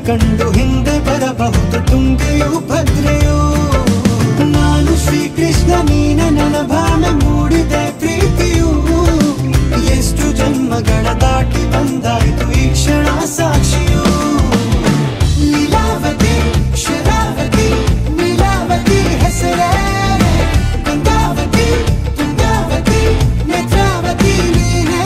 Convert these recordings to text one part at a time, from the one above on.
ಕಂಡು ಹಿಂದೆ ಬರಬಹುದು ತುಂಗೆಯೂ ಭದ್ರೆಯೂ. ನಾನು ಶ್ರೀಕೃಷ್ಣ ನೀನೆ ನನ್ನ ಭಾನ ಮೂಡಿದೆ ಪ್ರೀತಿಯೂ. ಎಷ್ಟು ಜನ್ಮಗಳ ದಾಟಿ ಬಂದಾಯ್ತು ಈ ಕ್ಷಣ ಸಾಕ್ಷಿಯೂ. ಲೀಲಾವತಿ ಶರಾವತಿ ನೀಲಾವತಿ ಹೆಸರೇ ಗಂಗಾವತಿ ತುಂಗಾವತಿ ನೇತ್ರಾವತಿ ನೀನೇ.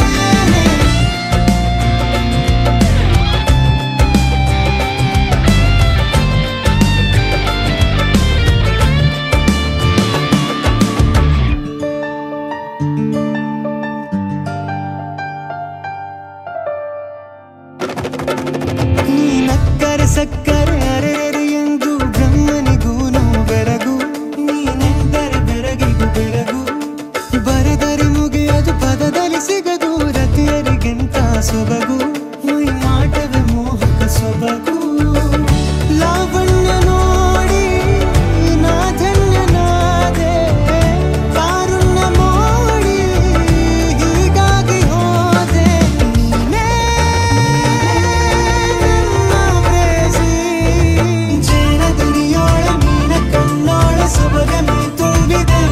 ನೀನಕ್ಕರೆ ಸಕ್ಕರೆ ಅರೆರೆ ಎಂದು ಬ್ರಹ್ಮನಿಗೂನು ಬೆರಗು. ನೀನೆಂದರೆ ಬೆರಗಿಗೂ ಬೆರಗು. ಬರೆದರೆ ಮುಗಿಯದು ಪದದಲ್ಲಿ ಸಿಗದು ರತಿಯರಿಗಿಂತ ಸೊಬಗು. ಮೈ ಮಾಟವೇ ಮೋಹಕ ಸೊಬಗು. ಲಾವಣ್ಯ ನೋಡಿ ನಾ ಧನ್ಯನಾದೆ. ಕಾರುಣ್ಯ ಮೋಡಿ ಹೀಗಾಗಿ ಹೋದೆ. ನೀನೇ ಜೇನ ದುನಿಯೋಳ ಮೀನ ಕಣ್ಣೋಳ ಸೊಬಗೆ ಮೈ ತುಂಬಿದೆ.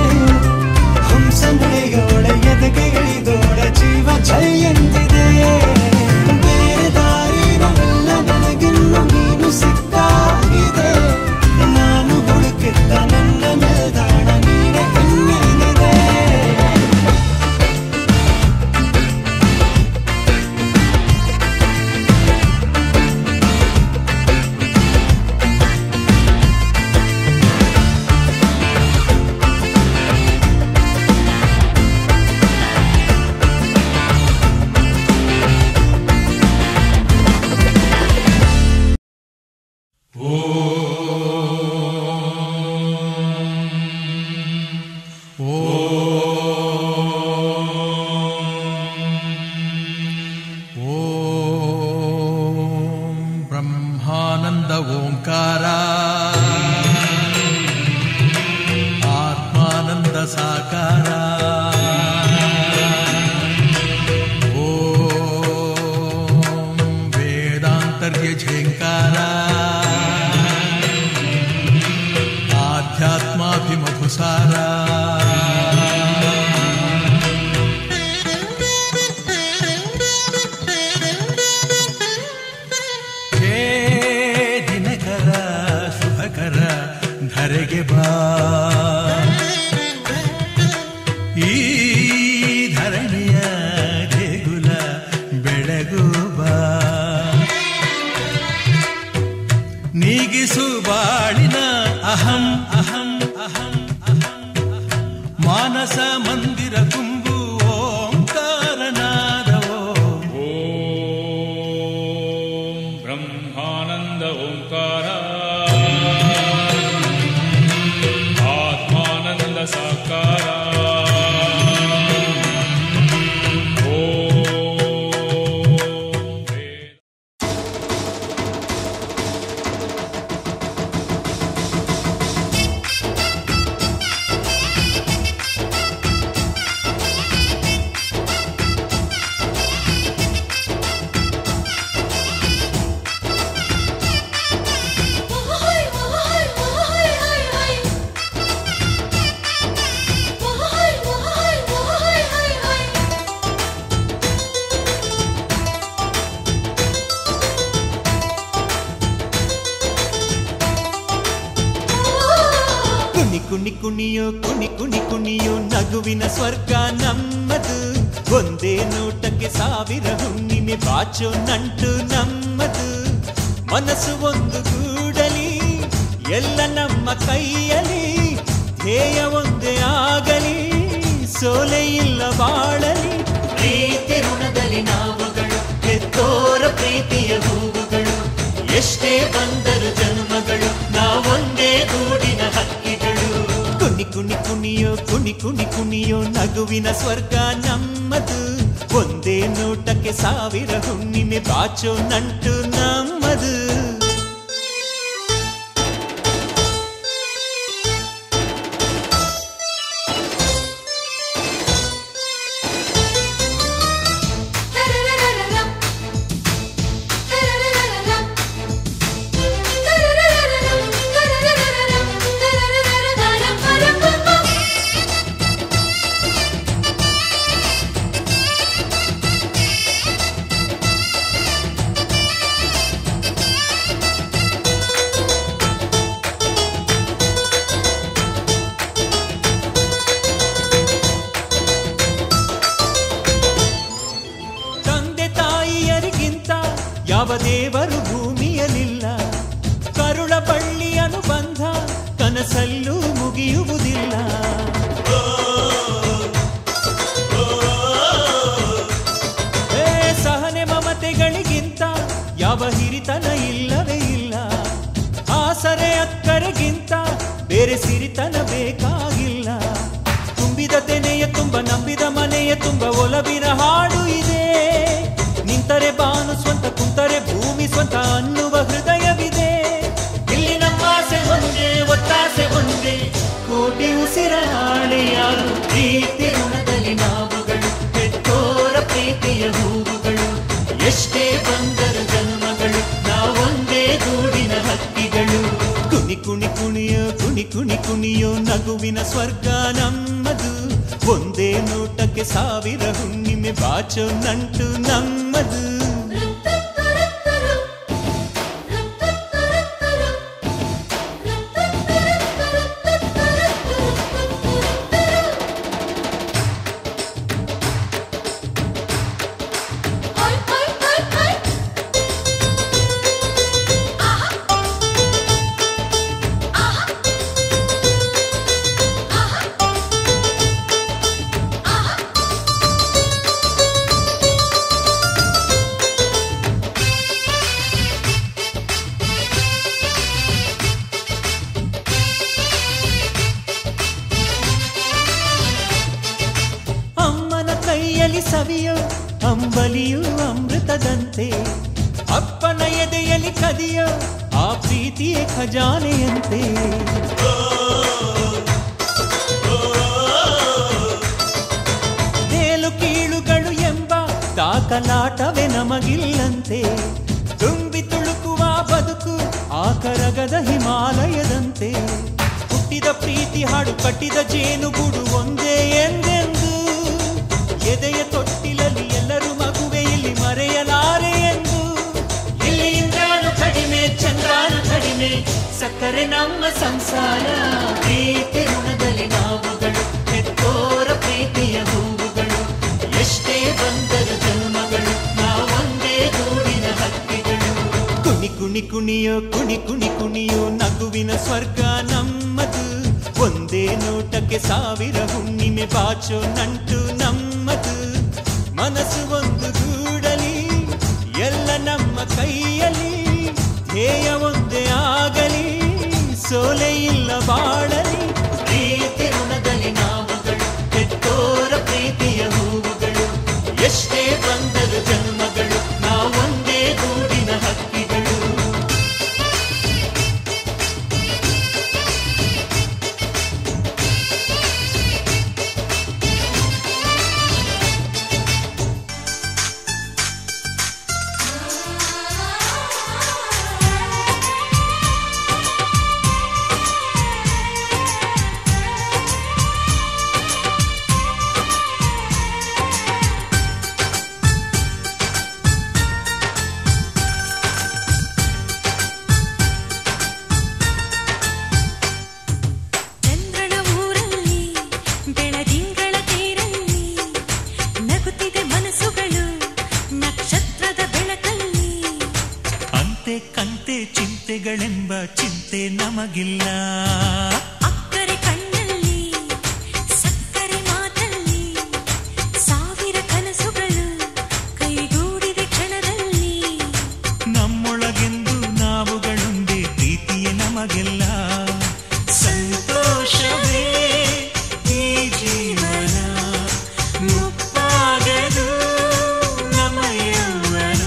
ಹಂಸ ನಡೆಯೋಳ ಎದೆಗೆ ಇಳಿದೋಳ ಜೀವ ಛೈ ಎಂದಿದೆ. ಬೇರೆ ದಾರಿನಲ್ಲ ನನಗಿನ್ನು ನೀನು ಸಿಕ್ಕಾಗಿದೆ. ನಾನು ಹುಡುಕಿದ್ದ ನನ್ನ ನಿಲ್ದಾಣ ನೀನೆ ಇನ್ನೇನಿದೆ. ಬ್ರಹ್ಮಾನಂದ ಓಂಕಾರ ಆತ್ಮಾನಂದ ಸಾಕಾರ. ಓಂ ವೇದಾಂತರ್ಯ ಝೇಂಕಾರ ಆಧ್ಯಾತ್ಮಾಭಿಮಧುಸಾರ. ದಿನಕರ ಶುಭಕರ ಧರೆಗೆ ಬಾ. ಈ ಧರಣಿಯ ದೇಗುಲ ಬೆಳಗು ಬಾ. ನೀಗಿಸು ಬಾಳಿನ ಅಹಂ ಅಹಂ ಅಹಂ ಅಹಂ. ಮಾನಸ ಮಂದಿರ ತುಂಬು ಓಂಕಾರನಾದವೋ. ಬ್ರಹ್ಮಾನಂದ ಓಂಕಾರ ಆತ್ಮಾನಂದ ಸಾಕಾರ. ಕುಣಿ ಕುಣಿಯೋ ಕುಣಿ ಕುಣಿ ಕುಣಿಯೋ ನಗುವಿನ ಸ್ವರ್ಗ ನಮ್ಮದು. ಒಂದೇ ನೋಟಕ್ಕೆ ಸಾವಿರ ಹುಣ್ಣಿಮೆ ಬಾಚೋ ನಂಟು ನಮ್ಮದು. ಮನಸ್ಸು ಒಂದು ಗೂಡಲಿ ಎಲ್ಲ ನಮ್ಮ ಕೈಯಲ್ಲಿ. ಧ್ಯೇಯ ಒಂದೇ ಆಗಲಿ ಸೋಲೆ ಇಲ್ಲ ಬಾಳಲಿ. ಪ್ರೀತಿ ಋಣದಲ್ಲಿ ನಾವುಗಳು ಹೆತ್ತೋರ ಪ್ರೀತಿಯ ಹೂವುಗಳು. ಎಷ್ಟೇ ಬಂದರು ಜನ್ಮಗಳು ನಾವೊಂದೇ ಗೂಡಿನ ಹಕ್ಕಿಗಳು. ಕುಣಿ ಕುಣಿ ಕುಣಿಯೋ ಕುಣಿ ಕುಣಿ ಕುಣಿಯೋ ನಗುವಿನ ಸ್ವರ್ಗ ನಮ್ಮದು. ಒಂದೇ ನೋಟಕ್ಕೆ ಸಾವಿರ ಹುಣ್ಣಿಮೆ ಬಾಚೋ ನಂಟು ನಮ್ಮದು. ಯಾವ ದೇವರು ಭೂಮಿಯಲಿಲ್ಲ. ಕರುಳ ಬಳ್ಳಿ ಅನುಬಂಧ ಕನಸಲ್ಲೂ ಮುಗಿಯುವುದಿಲ್ಲ. ಸಹನೆ ಮಮತೆಗಳಿಗಿಂತ ಯಾವ ಹಿರಿತನ ಇಲ್ಲವೇ ಇಲ್ಲ. ಆಸರೆ ಅಕ್ಕರೆಗಿಂತ ಬೇರೆ ಸಿರಿತನ ಬೇಕಾಗಿಲ್ಲ. ತುಂಬಿದ ತೆನೆಯ ತುಂಬ ನಂಬಿದ ಮನೆಯ ತುಂಬ ಒಲವಿನ ಹಾಡು ಇದೆ. ನಿಂತರೆ ಬಾನು ಸ್ವಂತ ಕುಂತರೆ ಭೂಮಿ ಸ್ವಂತ ಅನ್ನುವ ಹೃದಯವಿದೆ. ಇಲ್ಲಿ ನಮ್ಮ ಆಸೆ ಒಂದೇ ಒತ್ತಾಸೆ ಒಂದೇ ಕೋಟಿ ಉಸಿರ ಹಾಳೆಯಾರು. ಪ್ರೀತಿ ಋಣದಲ್ಲಿ ನಾವುಗಳು ಹೆತ್ತೋರ ಪ್ರೀತಿಯ ಹೂವುಗಳು. ಎಷ್ಟೇ ಬಂದರು ಜನ್ಮಗಳು ನಾವೊಂದೇ ಗೂಡಿನ ಹಕ್ಕಿಗಳು. ಕುಣಿ ಕುಣಿ ಕುಣಿಯೋ ಕುಣಿ ಕುಣಿ ಕುಣಿಯೋ ನಗುವಿನ ಸ್ವರ್ಗ ನಮ್ಮದು. ಒಂದೇ ನೋಟಕ್ಕೆ ಸಾವಿರ ಹುಣ್ಣಿಮೆ ಬಾಚೋ ನಂಟು ನಮ್ಮದು. ಸವಿಯೋ ಅಂಬಲಿಯು ಅಮೃತದಂತೆ. ಅಪ್ಪನ ಎದೆಯಲ್ಲಿ ಕದಿಯೋ ಆ ಪ್ರೀತಿಯೇ ಖಜಾನೆಯಂತೆ. ಮೇಲು ಕೀಳುಗಳು ಎಂಬ ತಾಕಲಾಟವೇ ನಮಗಿಲ್ಲಂತೆ. ತುಂಬಿ ತುಳುಕುವ ಬದುಕು ಆ ಕರಗದ ಹಿಮಾಲಯದಂತೆ. ಹುಟ್ಟಿದ ಪ್ರೀತಿ ಹಾಡು ಕಟ್ಟಿದ ಜೇನುಗೂಡು ಒಂದೇ ಎಂದೆಂದು. ಎದೆಯ ತೊಟ್ಟಿಲಲ್ಲಿ ಎಲ್ಲರೂ ಮಗುವೆ ಇಲ್ಲಿ ಮರೆಯಲಾರೆ ಎಂದು. ಇಲ್ಲಿ ಇಂದ್ರಾನು ಕಡಿಮೆ ಚಂದ್ರಾನು ಕಡಿಮೆ ಸಕ್ಕರೆ ನಮ್ಮ ಸಂಸಾರ. ಪ್ರೀತಿ ಋಣದಲ್ಲಿ ನಾವುಗಳು ಹೆತ್ತೋರ ಪ್ರೀತಿಯ ಹೂವುಗಳು. ಎಷ್ಟೇ ಬಂದರು ಜನ್ಮಗಳು ನಾವೊಂದೇ ಗೂಡಿನ ಹಕ್ಕಿಗಳು. ಕುಣಿ ಕುಣಿ ಕುಣಿಯೋ ಕುಣಿ ಕುಣಿ ಕುಣಿಯೋ ನಗುವಿನ ಸ್ವರ್ಗ ನಮ್ಮದು. ಒಂದೇ ನೋಟಕ್ಕೆ ಸಾವಿರ ಹುಣ್ಣಿಮೆ ಬಾಚೋ ನಂಟು ನಮ್ಮದು. ಮನಸ್ಸು ಒಂದು ಗೂಡಲಿ ಎಲ್ಲ ನಮ್ಮ ಕೈಯಲ್ಲಿ. ಧ್ಯೇಯ ಒಂದೇ ಆಗಲಿ ಸೋಲೆ ಇಲ್ಲ ಬಾಳಲಿ. ಪ್ರೀತಿ ಋಣದಲ್ಲಿ ನಾವುಗಳು ಹೆತ್ತೋರ ಪ್ರೀತಿಯ ಹೂವುಗಳು. ಎಷ್ಟೇ ಬಂದರು ಜನ್ಮಗಳು ನಾವೊಂದೇ ಗೂಡಿನ ಹಕ್ಕಿಗಳು. ಚಿಂತೆಗಳೆಂಬ ಚಿಂತೆ ನಮಗಿಲ್ಲ. ಅಕ್ಕರೆ ಕಣ್ಣಲ್ಲಿ ಸಕ್ಕರೆ ಮಾತಲ್ಲಿ ಸಾವಿರ ಕನಸುಗಳು ಕೈಗೂಡಿದ ಕ್ಷಣದಲ್ಲಿ. ನಮ್ಮೊಳಗೆಂದು ನಾವುಗಳೊಂದೇ ಪ್ರೀತಿಯೇ ನಮಗೆಲ್ಲ. ಸಂತೋಷವೇ ಈ ಜೀವನ ಮುಪ್ಪಾಗದು ನಮ್ಮ ಯೌವನ.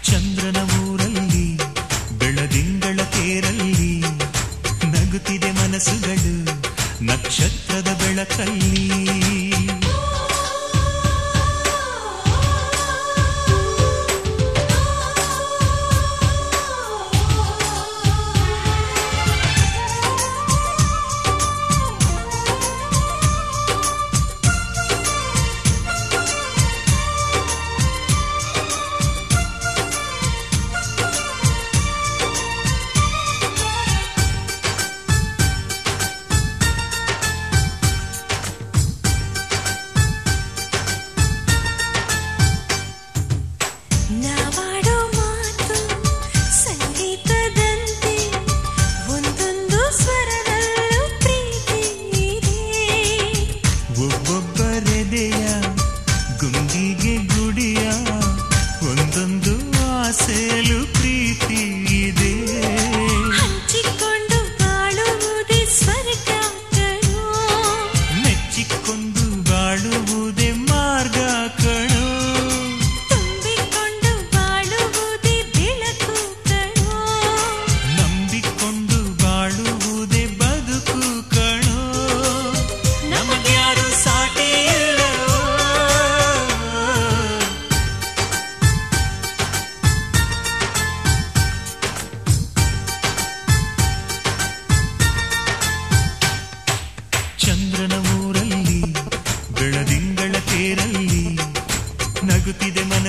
ಚಂದ್ರನ ಊರಲ್ಲಿ ಬೆಳದಿಂಗಳ ತೇರಲ್ಲಿ ನಗುತ್ತಿದೆ ಮನಸ್ಸುಗಳು ನಕ್ಷತ್ರದ ಬೆಳಕಲ್ಲಿ.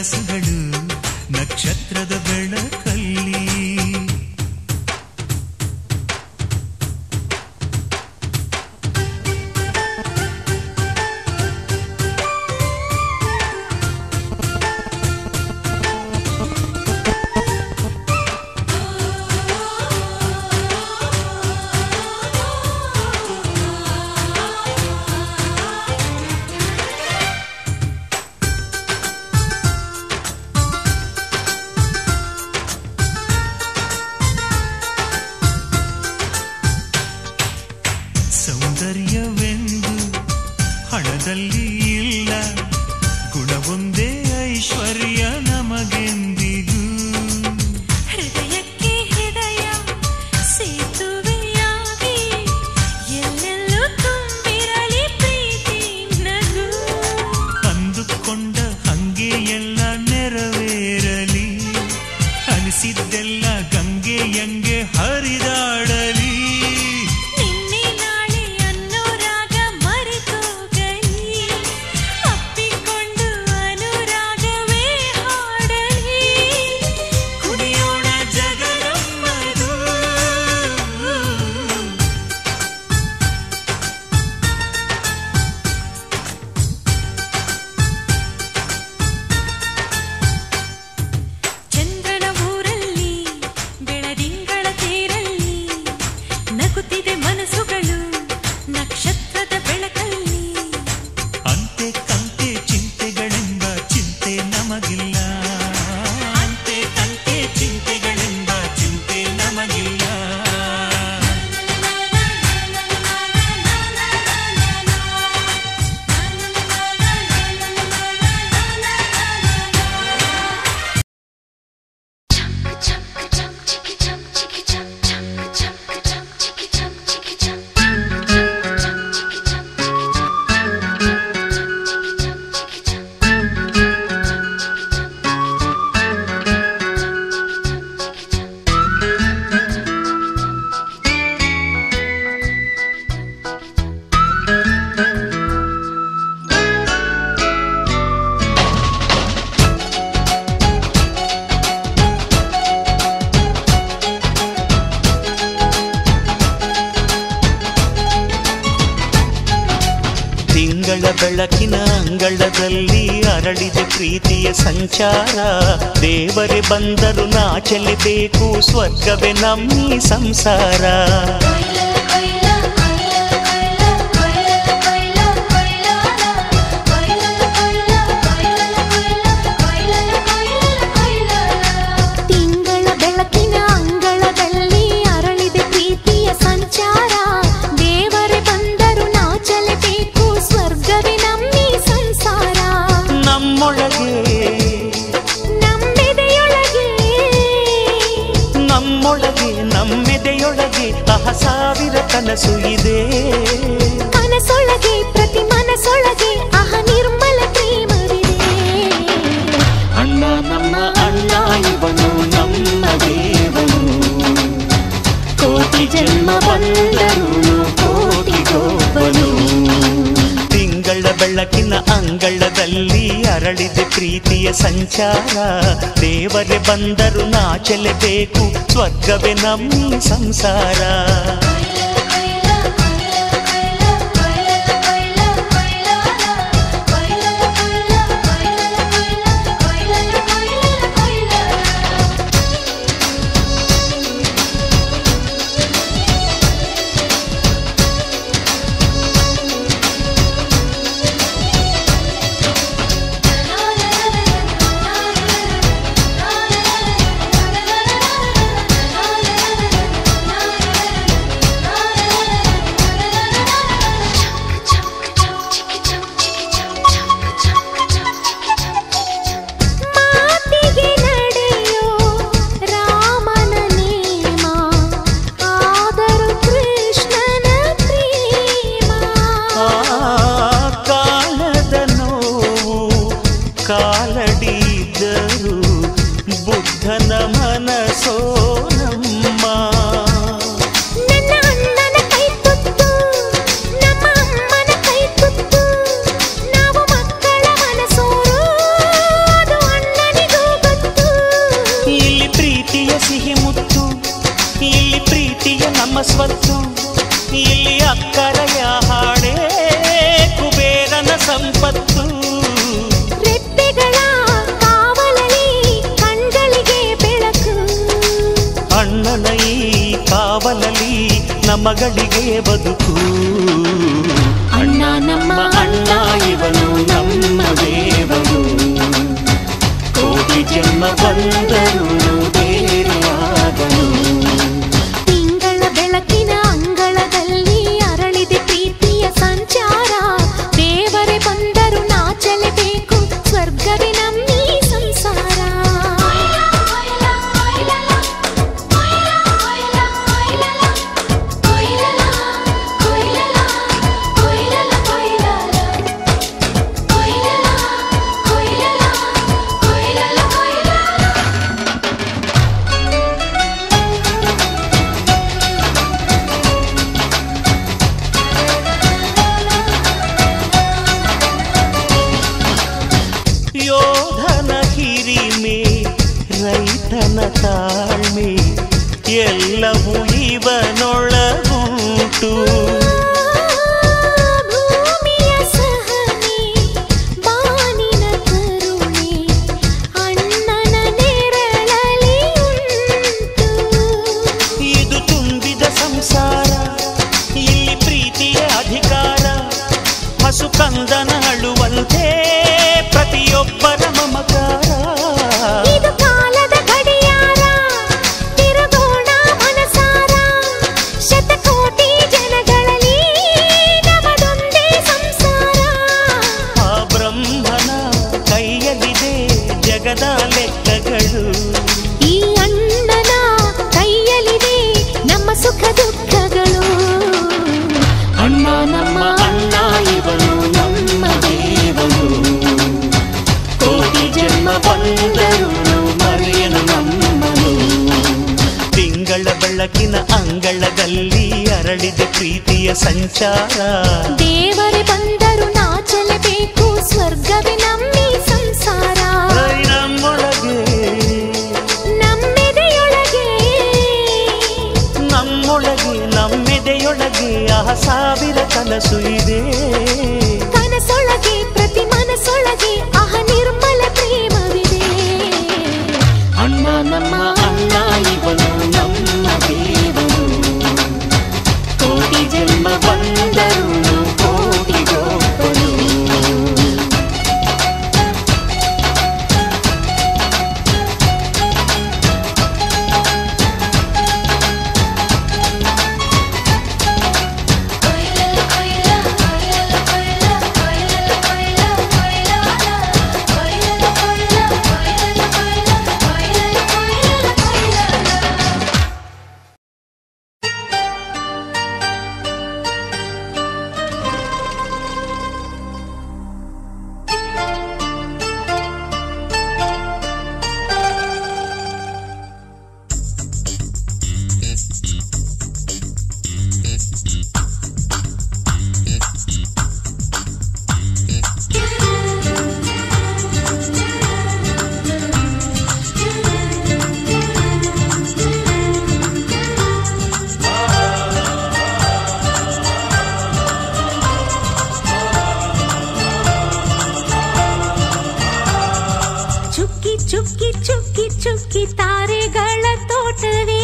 ಕನಸುಗಳು ನಕ್ಷತ್ರದ ಬೆಳಕಲ್ಲಿ. ಸೌಂದರ್ಯವೆಂದು ಹಣದಲ್ಲಿ ಇಲ್ಲ, ಗುಣವೊಂದೇ ಐಶ್ವರ್ಯ ನಮಗೆಂದಿಗೂ. ಹೃದಯಕ್ಕೆ ಹೃದಯ ಸೇತುವೆಯಾಗಿ ಎಲ್ಲೆಲ್ಲೂ ತುಂಬಿರಲಿ ಪ್ರೀತಿ ನಗು. ಅಂದುಕೊಂಡ ಹಂಗೆ ಎಲ್ಲ ನೆರವೇರಲಿ, ಅನಿಸಿದ್ದೆಲ್ಲ ಗಂಗೆಯಂಗೆ ಹರಿದಾಡಲಿ. ಬೆಳಕಿನ ಅಂಗಳದಲ್ಲಿ ಅರಳಿದ ಪ್ರೀತಿಯ ಸಂಚಾರ. ದೇವರೇ ಬಂದರು ನಾಚಲೇಬೇಕು, ಸ್ವರ್ಗವೇ ನಮ್ಮಿ ಸಂಸಾರ. ತಿಂಗಳ ಬೆಳಕಿನ ಅಂಗಳದಲ್ಲಿ ಅರಳಿದ ಪ್ರೀತಿಯ ಸಂಚಾರ. ದೇವರೇ ಬಂದರು ನಾಚಲೇಬೇಕು, ಸ್ವರ್ಗವೇ ನಮ್ಮಿ ಸಂಸಾರ. ನಮ್ಮೊಳಗೆ ನಮ್ಮೆದೆಯೊಳಗೆ ಸಾವಿರ ಕನಸು ಇದೆ. ಕನಸೊಳಗೆ ಪ್ರತಿ ಮನಸೊಳಗೆ ನಿರ್ಮಲ ಪ್ರೇಮವಿದೆ. ಅಣ್ಣ ನಮ್ಮ ಅಣ್ಣ ಇವನು ನಮ್ಮ ದೇವನು, ಕೋಟಿ ಜನ್ಮ ಬಂದರು ಕೋಟಿಗೊಬ್ಬನು. ತಿಂಗಳ ಬೆಳಕಿನ ಅಂಗಳದಲ್ಲಿ ಅರಳಿದ ಪ್ರೀತಿಯ ಸಂಚಾರ. ದೇವರೇ ಬಂದರು ನಾಚಲೇಬೇಕು, ಸ್ವರ್ಗವೇ ನಮ್ಮಿ ಸಂಸಾರ. ಮಗಳಿಗೆ ಬದುಕು. ಅಣ್ಣ ನಮ್ಮ ಅಣ್ಣ ಇವನು ನಮ್ಮ ದೇವನು, ಕೋಟಿ ಜನ್ಮ ಬಂದರೂ ಬೇರೆಯಾಗನು. ತಿಂಗಳ ಬೆಳಕಿನ ಅಂಗಳದಲ್ಲಿ ಅರಳಿದೆ ಪ್ರೀತಿಯ ಸಂಚಾರ, ದೇವರೇ ಬಂದರು ನಾಚಲೇಬೇಕು, ಸ್ವರ್ಗವೇ ನಮ್ಮೀ ಸಂಸಾರ. ಯೋಧನ ಹಿರಿಮೆ, ರೈತನ ತಾಳ್ಮೆ, ಎಲ್ಲವೂ ಇವನೊಳಗುಂಟು. ಭೂಮಿಯ ಸಹನೆ, ಬಾನಿನ ಕರುಣೆ, ಅಣ್ಣನ ನೆರಳಲ್ಲಿ ಉಂಟು. ಇದು ತುಂಬಿದ ಸಂಸಾರ, ಇಲ್ಲಿ ಪ್ರೀತಿಯ ಅಧಿಕಾರ, ಹಸು ಕಂದನ ಅಳುವಂತೆ ಪ್ರತಿಯೊಬ್ಬರ ಮಮಕಾರ. ಇದು ಕಾಲದ ಗಡಿಯಾರ, ತಿರುಗೋಣ ಮನಸಾರ, ಶತಕೋಟಿ ಜನಗಳಲ್ಲಿ ನಮದೊಂದೇ ಸಂಸಾರ. ಆ ಬ್ರಹ್ಮನ ಕೈಯಲ್ಲಿದೆ ಜಗದ ಲೆಕ್ಕಗಳು, ಈ ಅಣ್ಣನ ಕೈಯಲ್ಲಿದೆ ನಮ್ಮ ಸುಖ ದುಃಖಗಳು. ಅಣ್ಣ ನಮ್ಮ ಅಣ್ಣ ಇವನು ನಮ್ಮ ದೇವನು, ಕೋಟಿ ಜನ್ಮ ಬಂದರೂ ಮರೆಯನು ನಮ್ಮನು. ತಿಂಗಳ ಬೆಳಕಿನ ಅಂಗಳದಲ್ಲಿ ಅರಳಿದ ಪ್ರೀತಿಯ ಸಂಚಾರ, ದೇವರೇ ಬಂದರು ನಾಚಲೇಬೇಕು, ಸ್ವರ್ಗವೇ ನಮ್ಮೀ ಸಂಸಾರ. ನಮ್ಮೊಳಗೆ ನಮ್ಮೆದೆಯೊಳಗೆ ನಮ್ಮೊಳಗೆ ನಮ್ಮೆದೆಯೊಳಗೆ ಆ ಸಾವಿರ ಕನಸು ಇದೆ. ಕನಸೊಳಗೆ ಪ್ರತಿ ಮನಸೊಳಗೆ ಆಹ ನಿರ್ಮಲ ಪ್ರೇಮವಿದೆ. ಅಣ್ಣ ನಮ್ಮ ಅಣ್ಣ ಇವನು ನಮ್ಮ ದೇವನು, ಕೋಟಿ ಜನ್ಮ ಬಂದರೂ ಕೋಟಿಗೊಬ್ಬನು. ಚುಕ್ಕಿ ಚುಕ್ಕಿ ಚುಕ್ಕಿ ಚುಕ್ಕಿ ತಾರೆಗಳ ತೋಟವೇ,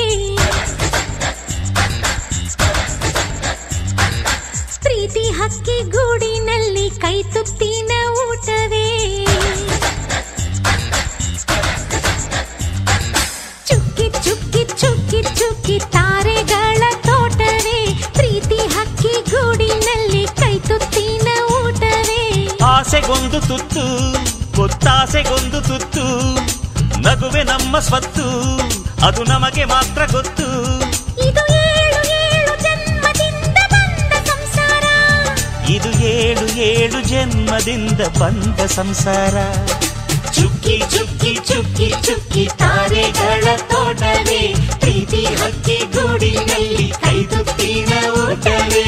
ಪ್ರೀತಿ ಹಕ್ಕಿ ಗೂಡಿನಲ್ಲಿ ಕೈ ತುತ್ತಿನ ಊಟವೇ. ಚುಕ್ಕಿ ಚುಕ್ಕಿ ಚುಕ್ಕಿ ಚುಕ್ಕಿ ತಾರೆಗಳ ತೋಟವೇ, ಪ್ರೀತಿ ಹಕ್ಕಿ ಗೂಡಿನಲ್ಲಿ ಕೈ ತುತ್ತಿನ ಊಟವೇ. ಆಸೆಗೊಂದು ತುತ್ತು, ಗೊತ್ತಾಸೆಗೊಂದು ತುತ್ತು, ನಗುವೆ ನಮ್ಮ ಸ್ವತ್ತು, ಅದು ನಮಗೆ ಮಾತ್ರ ಗೊತ್ತು. ಇದು ಏಳು ಏಳು ಜನ್ಮದಿಂದ ಬಂದ ಸಂಸಾರ, ಇದು ಏಳು ಏಳು ಜನ್ಮದಿಂದ ಬಂದ ಸಂಸಾರ. ಚುಕ್ಕಿ ಚುಕ್ಕಿ ಚುಕ್ಕಿ ಚುಕ್ಕಿ ತಾರೆಗಳ ತೋಟವೇ, ಪ್ರೀತಿ ಹಕ್ಕಿ ಗೂಡಿನಲ್ಲಿ ಕೈ ತುತ್ತಿನ ಊಟವೇ.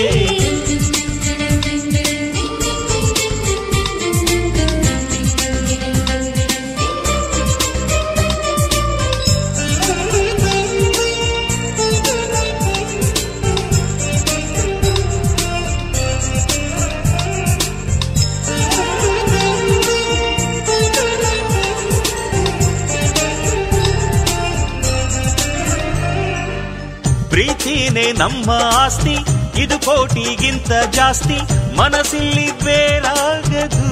ಪ್ರೀತಿ ಪ್ರೀತಿನೇ ನಮ್ಮ ಆಸ್ತಿ, ಇದು ಕೋಟಿಗಿಂತ ಜಾಸ್ತಿ, ಮನಸ್ಸಿಲ್ಲಿ ಬೇರಾಗದು.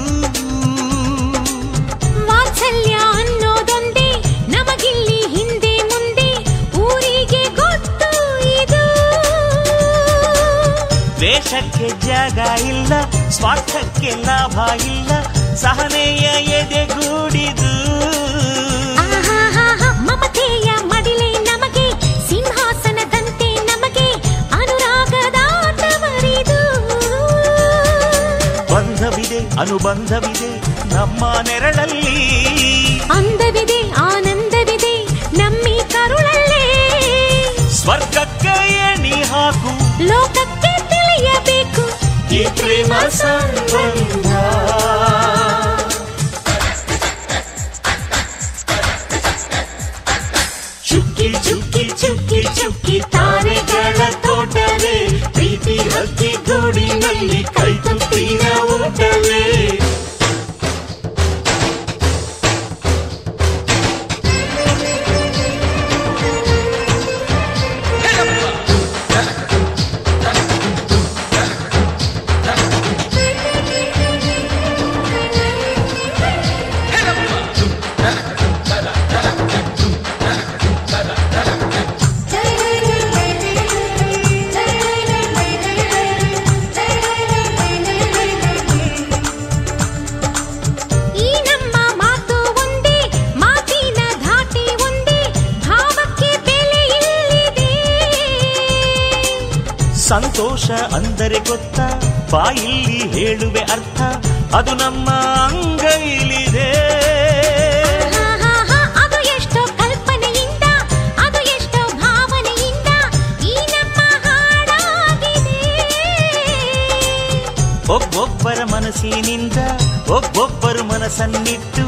ವಾತ್ಸಲ್ಯ ಅನ್ನೋದೊಂದೇ ನಮಗಿಲ್ಲಿ ಹಿಂದೆ ಮುಂದೆ ಊರಿಗೆ ಗೊತ್ತು ಇದು. ದ್ವೇಷಕ್ಕೆ ಜಾಗ ಇಲ್ಲ, ಸ್ವಾರ್ಥಕ್ಕೆ ಲಾಭ ಇಲ್ಲ, ಸಹನೆಯ ಎದೆಗೂಡಿದು. ಮಮತೆಯ ಮಡಿಲೆ ನಮಗೆ, ಸಿಂಹಾಸನದಂತೆ ನಮಗೆ ಅನುರಾಗದ ತವರಿದು. ಬಂಧವಿದೆ ಅನುಬಂಧವಿದೆ ನಮ್ಮ ನೆರಳಲ್ಲಿ, ಅಂದವಿದೆ ಆನಂದವಿದೆ ನಮ್ಮಿ ಕರುಳಲ್ಲೇ. ಸ್ವರ್ಗಕ್ಕೆ ಎಣಿ ಹಾಕು, ಲೋಕಕ್ಕೆ ತಿಳಿಯಬೇಕು ಈ ಪ್ರೇಮ ಸಂಬಂಧ. ಚುಕ್ಕಿ ಚುಕ್ಕಿ ಚುಕ್ಕಿ ಚುಕ್ಕಿ ತಾರೆಗಳ ತೋಟವೇ, ಪ್ರೀತಿ ಹಕ್ಕಿ ಗೂಡಿನಲ್ಲಿ ಕೈ ತುತ್ತಿನ ಊಟವೇ. ಈ ನಮ್ಮ ಮಾತು ಒಂದೇ, ಮಾತಿನ ಧಾಟಿ ಒಂದೇ, ಭಾವಕ್ಕೆ ಬೆಲೆ ಇಲ್ಲಿದೆ. ಸಂತೋಷ ಅಂದರೆ ಗೊತ್ತಾ, ಬಾಯಿಲ್ಲಿ ಹೇಳುವೆ ಅರ್ಥ, ಅದು ನಮ್ಮ ಅಂಗೈಲಿದೆ. ಅದು ಎಷ್ಟೋ ಕಲ್ಪನೆಯಿಂದ, ಅದು ಎಷ್ಟೋ ಭಾವನೆಯಿಂದ ಈ ನಮ್ಮ ಹಾಡಾಗಿದೆ. ಒಬ್ಬೊಬ್ಬರ ಮನಸ್ಸಿನಿಂದ ಒಬ್ಬೊಬ್ಬರು ಮನಸ್ಸನ್ನಿಟ್ಟು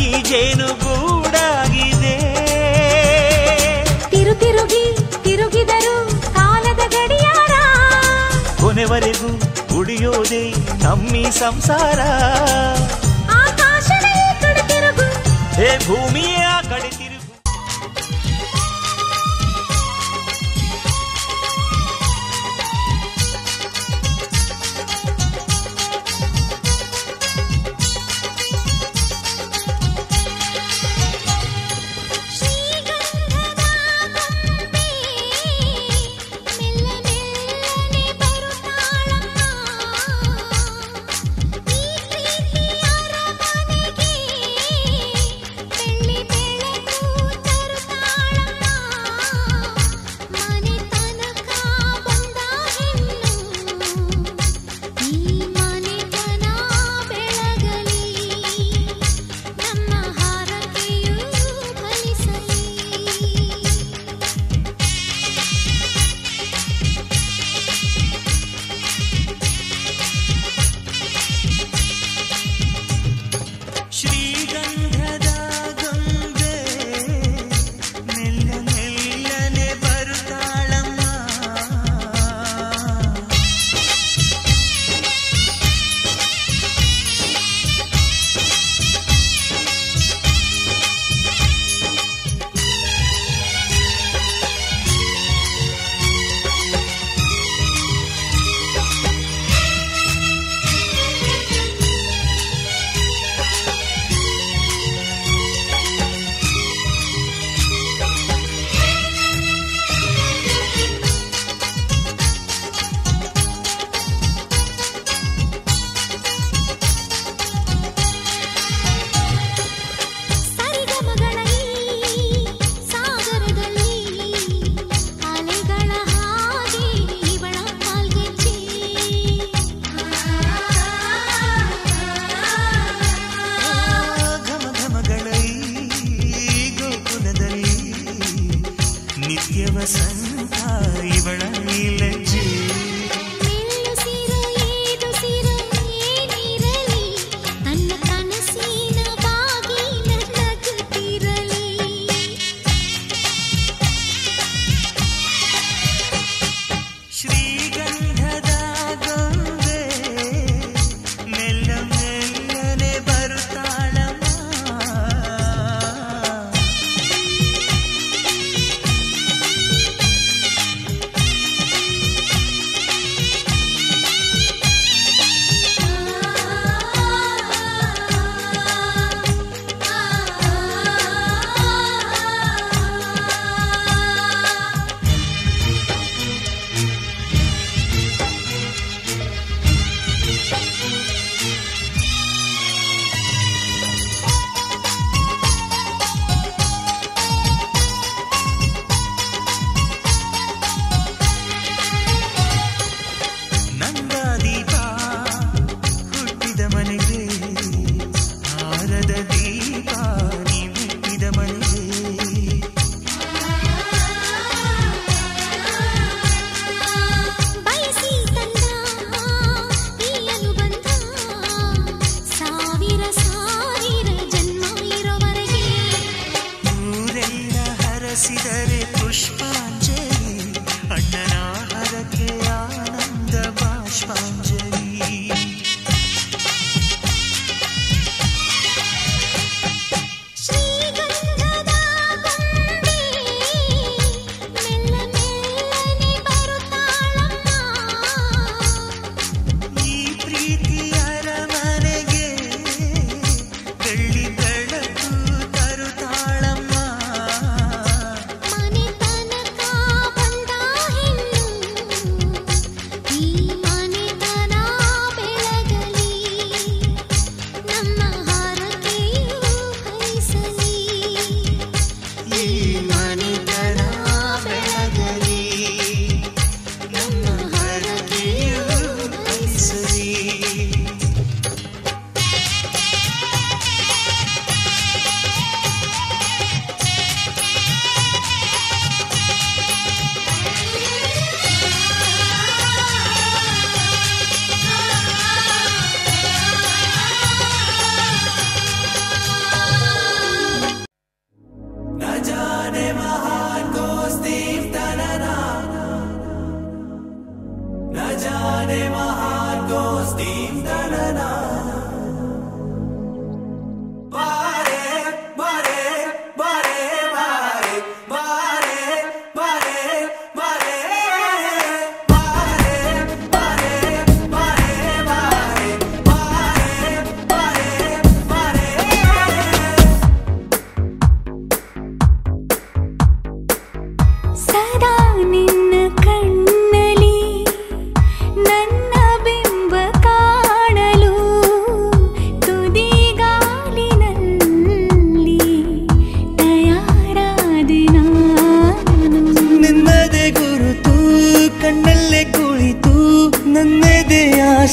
ಈ ಜೇನುಗೂಡಾಗಿದೆ. ತಿರುಗಿ ತಿರುಗಿದರು ಕಾಲದ ಗಡಿಯಾರ, ಕೊನೆವರೆಗೂ ಉಳಿಯೋದೇ ನಮ್ಮಿ ಸಂಸಾರ. ಆಕಾಶದ ಈ ಕಡೆ ತಿರುಗು, ಹೇ ಭೂಮಿಯ ಕಡೆ ತಿರುಗು. ಶ್ರೀಗಂಧದ ಗೊಂಬೆ ಮೆಲ್ಲ ಮೆಲ್ಲನೆ ಬರುತ್ತಾಳಮ್ಮ. ಈ ಪ್ರೀತಿಯ ಅರಮನೆಗೆ ಬೆಳ್ಳಿ ಬೆಳಕಿನ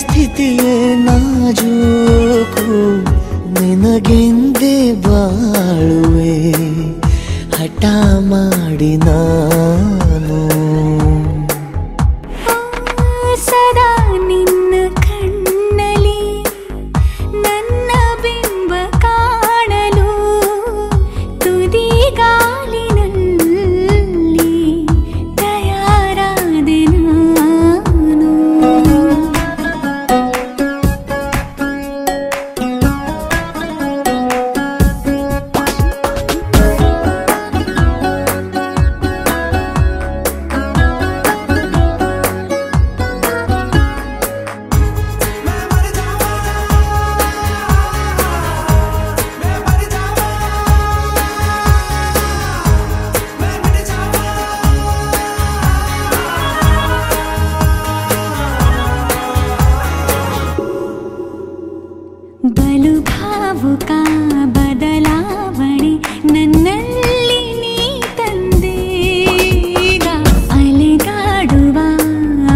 ಸ್ಥಿತಿಯೇ ನಾಜೂಕು ನಿನಗೆಂದೇ ಬಾಳುವೆ ಹಠ ಮಾಡಿ ನಾನು ಸದಾ ನಿನ್ನ ಕಣ್ಣಲ್ಲಿ ನನ್ನ ಬಿಂಬ ಕಾಣಲು ತುದಿಗಾಲಿನಲ್ಲಿ ತಯಾರಾದೆ ನಾನು ಬಲು ಭಾವುಕ ಬದಲಾವಣೆ ನನ್ನಲ್ಲಿ ನೀ ತಂದೀಗ ಅಲೆಗಾಡುವ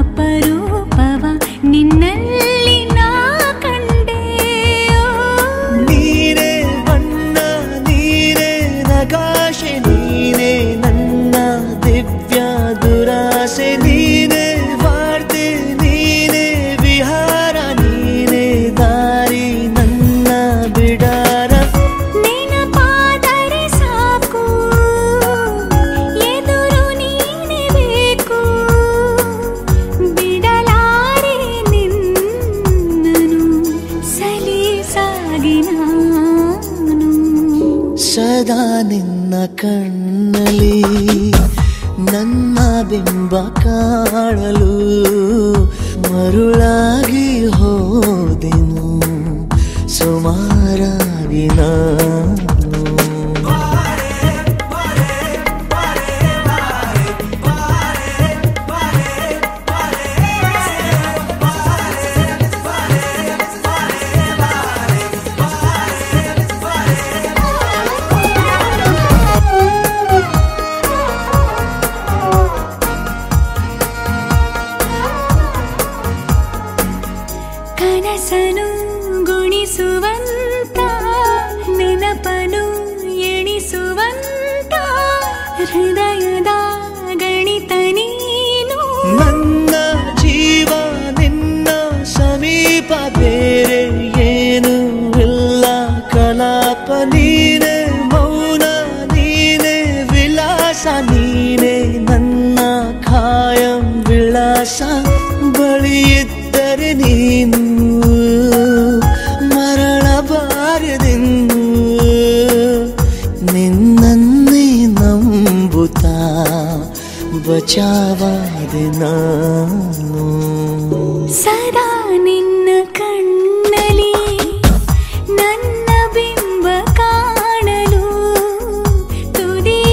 ಅಪರೂಪವ ನಿನ್ನಲ್ಲಿ ನಾ ಕಂಡೆ ನೀನೇ ಬಣ್ಣ ನೀನೇ ನಗಾಶೆ ನೀನೇ ನನ್ನ ದಿವ್ಯ ದುರಾಸೆ ನೀನೇ ವಾರ್ತೆ ನೀನೇ ವಿಹಾರ ನೀನೇ ದಾರಿ ನನ್ನ ಬಿಡಾರ ನೆನಪಾದರೆ ಸಾಕು ಎದುರು ನೀನೇ ಬೇಕು ಬಿಡಲಾರೆ ನಿನ್ನನು ಸಲೀಸಾಗಿ ನಾನು ಸದಾ ನಿನ್ನ ಕಣ್ಣಲ್ಲಿ ನನ್ನ ಬಿಂಬ ಕಾಣಲು ಮರುಳಾಗಿ ಹೋದೆನು ಸುಮಾರಾಗಿ ನಾನು ಕನಸನು ಗುಣಿಸುವಂತ ನೆನಪನು ಎಣಿಸುವಂತ ಹೃದಯದ ಗಣಿತ ನೀನು ನನ್ನ ಜೀವ ನಿನ್ನ ಸಮೀಪ ಬೇರೆ ಏನು ಇಲ್ಲ ಕಲಾಪ ನೀನೆ ಮೌನ ನೀನೆ ವಿಲಾಸ ನೀನೆ ನನ್ನ ಖಾಯಂ ವಿಳಾಸ ಬಳಿಯಿದ್ದರೆ ನೀನು ಮರಳಬಾರದೆಂದು ನಿನ್ನನ್ನೇ ನಂಬುತ್ತಾ ಬಚಾವಾದೆ ನಾನು ಸದಾ ನಿನ್ನ ಕಣ್ಣಲ್ಲಿ ನನ್ನ ಬಿಂಬ ಕಾಣಲು ತುದಿಗಾಲಿನಲ್ಲಿ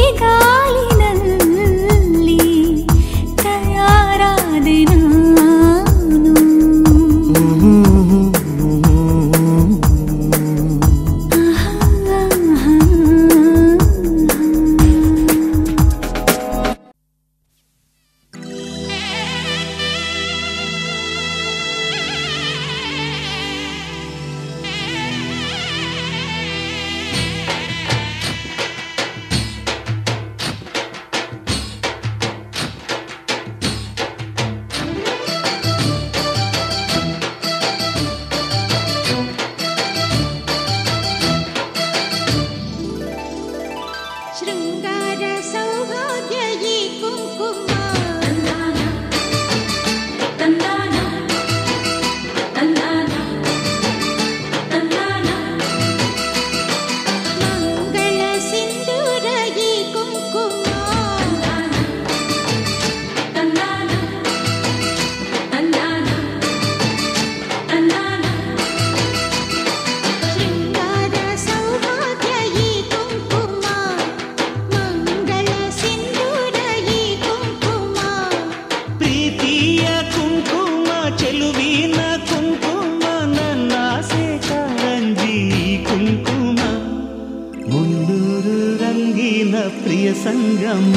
ತಯಾರಾದೆ ನಾನು ಚೆಲುವಿನ ಕುಂಕುಮ ನನ್ನಾಸೆ ಕಾರಂಜಿ ಕುಂಕುಮ ಮುನ್ನೂರು ರಂಗಿನ ಪ್ರಿಯ ಸಂಗಮ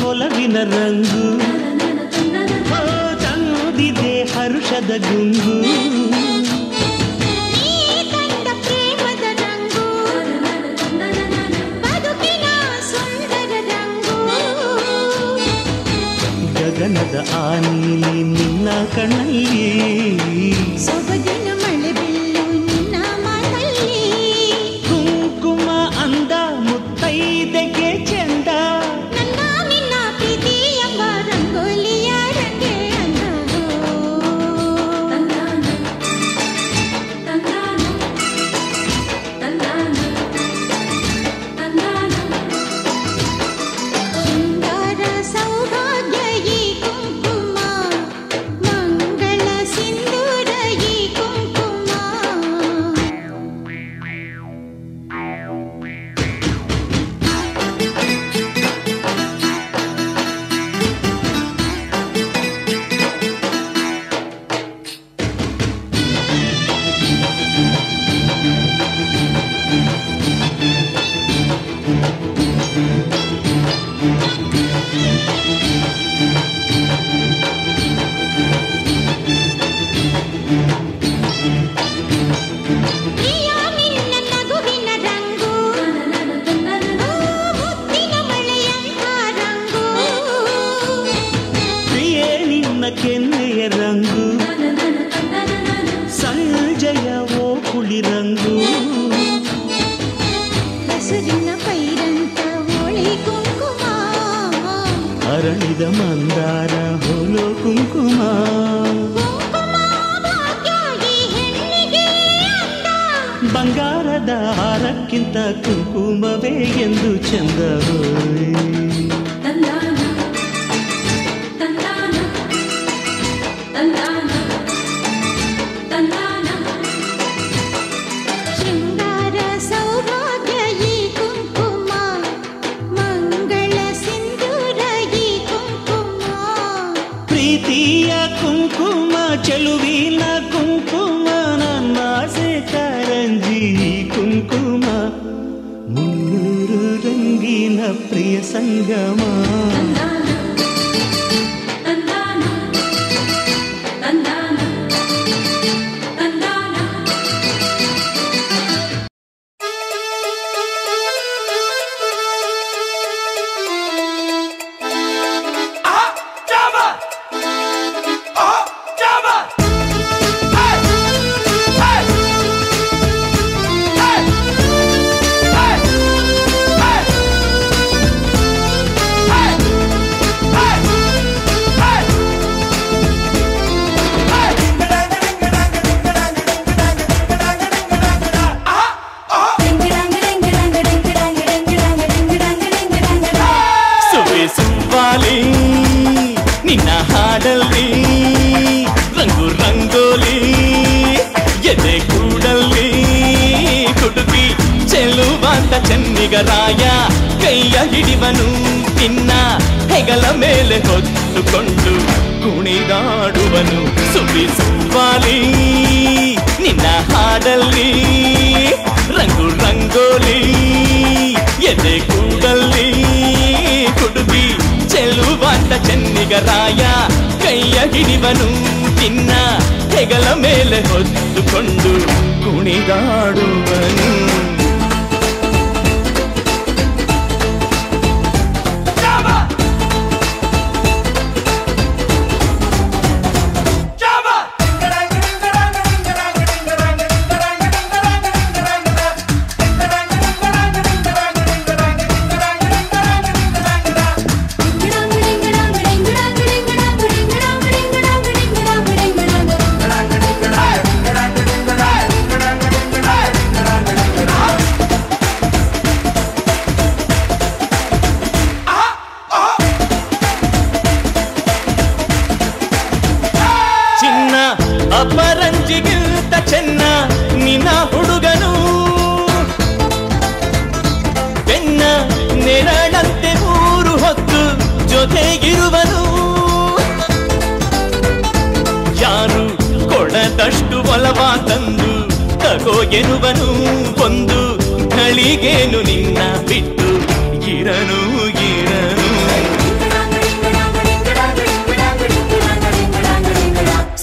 ಒಲವಿನ ರಂಗು ತಂದಿದೆ ಹರುಷದ ಗುಂಗು ಪ್ರೇಮದ ರಂಗು ಬದುಕಿನ ಸುಂದರ ರಂಗು ಗಗನದ ಆನೀಲಿ ನಿನ್ನ ಕಣ್ಣಲ್ಲಿ ಸೊಬಗಿನ ಮಳೆ ಬಿಲ್ಲು ನಿನ್ನ ಮಾತಲ್ಲಿ ಕುಂಕುಮ ಅಂದ ಮುತ್ತೈದೆಗೆ ಚೆಂದ ಕೆನ್ನೆಯ ರಂಗು ಸಂಜಯವೋ ಕುಳಿ ರಂಗು ಹಸಿರಿನ ಪೈರಂತ ಹೋಳಿ ಕುಂಕುಮ ಅರಳಿದ ಮಂದಾರ ಹೋಲೋ ಕುಂಕುಮ ಬಂಗಾರದ ಹಾರಕ್ಕಿಂತ ಕುಂಕುಮವೇ ಎಂದು ಚಂದ ಪ್ರೀತಿಯ ಕುಂಕುಮ ಚೆಲುವಿನ ಕುಂಕುಮ ನನ್ನಾಸೆ ಕಾರಂಜಿ ಕುಂಕುಮ ಮುನ್ನೂರು ರಂಗಿನ ಪ್ರಿಯ ಸಂಗಮ ನಿನ್ನ ಹಾಡಲ್ಲಿ ರಂಗು ರಂಗೋಲಿ ಎದೆ ಕೂಡಲ್ಲಿ ಕುಟುಕಿ ಚೆಲುವಂತ ಚೆನ್ನಿಗರಾಯ ಕೈಯ ಹಿಡಿವನು ನಿನ್ನ ಹೆಗಲ ಮೇಲೆ ಹೊತ್ತುಕೊಂಡು ಕುಣಿದಾಡುವನು ಸುವಾಲಿ ನಿನ್ನ ಹಾಡಲ್ಲಿ ರಂಗು ರಂಗೋಲಿ ಎದೆ ಕೂಡಲ್ಲಿ ಕುಟುಕಿ ಚೆಲುವಂತ ಚೆನ್ನಿಗರಾಯ ಕೈಯ ಹಿಡಿವನು ನಿನ್ನ ಹೆಗಲ ಮೇಲೆ ಹೊತ್ತುಕೊಂಡು ಕುಣಿದಾಡುವನು ಜೊತೆಗಿರುವನು. ಯಾರು ಕೊಡದಷ್ಟು ಒಲವ ತಂದು ತಗೋ ಎನ್ನುವನು. ಒಂದು ಘಳಿಗೇನು ನಿನ್ನ ಬಿಟ್ಟು ಇರನು ಇರನು.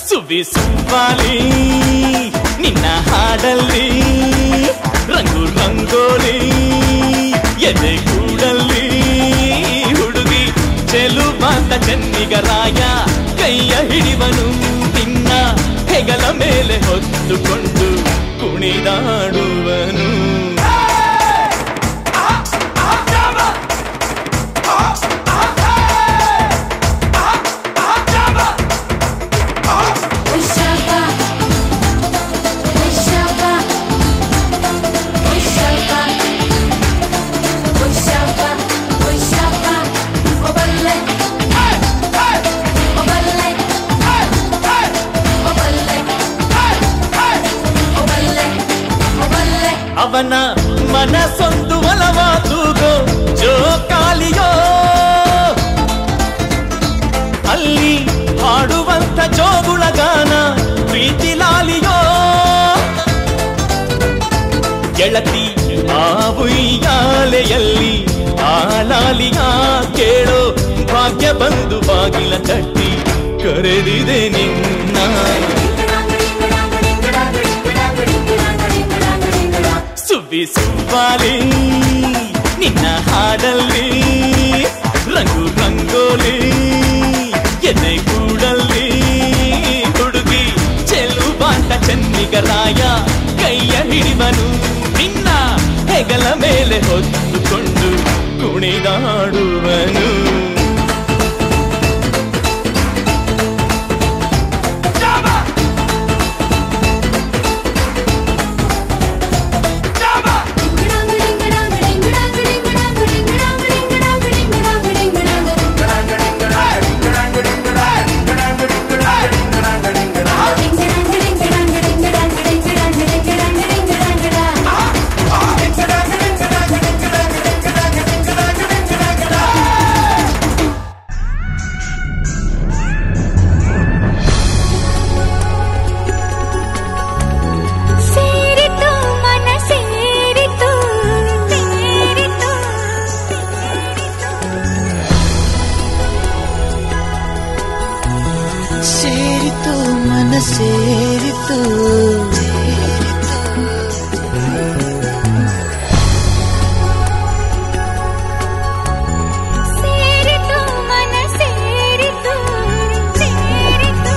ಸುವಿ ಸುವ್ವಾಲಿ ನಿನ್ನ ಹಾಡಲ್ಲಿ ರಂಗು ರಂಗೋಲಿ ಎದೆ ಕೂಡಲ್ಲಿ ಹುಡುಗಿ ಚೆಲುವಾದ ಚೆನ್ನಿಗರಾಯ ಕೈಯ ಹಿಡಿವನು. ನಿನ್ನ ಹೆಗಲ ಮೇಲೆ ಹೊತ್ತುಕೊಂಡು ಕುಣಿದಾಡುವನು. ಅವನ ಮನಸ್ಸೊಂದು ಒಲವ ತೂಗೋ ಜೋಕಾಲಿಯೋ. ಅಲ್ಲಿ ಹಾಡುವಂತ ಜೋಗುಳಗಾನ ಪ್ರೀತಿ ಲಾಲಿಯೋ. ಗೆಳತಿ ಆ ಉಯ್ಯಾಲೆಯಲ್ಲಿ ಆ ಲಾಲಿಯ ಕೇಳೋ ಭಾಗ್ಯ ಬಂದು ಬಾಗಿಲ ತಟ್ಟಿ ಕರೆದಿದೆ ನಿನ್ನ. ಸುವಿ ಸುವ್ವಾಲಿ ನಿನ್ನ ಹಾಡಲ್ಲಿ ರಂಗು ರಂಗೋಲಿ ಎದೆ ಕೂಡಲ್ಲಿ ಹುಡುಗಿ ಚೆಲುವಾದ ಚೆನ್ನಿಗರಾಯ ಕೈಯ ಹಿಡಿವನು. ನಿನ್ನ ಹೆಗಲ ಮೇಲೆ ಹೊತ್ತುಕೊಂಡು ಕುಣಿದಾಡುವನು. ಸೇರಿತು ಸೇರಿತು ಮನ ಸೇರಿತು ಸೇರಿತು.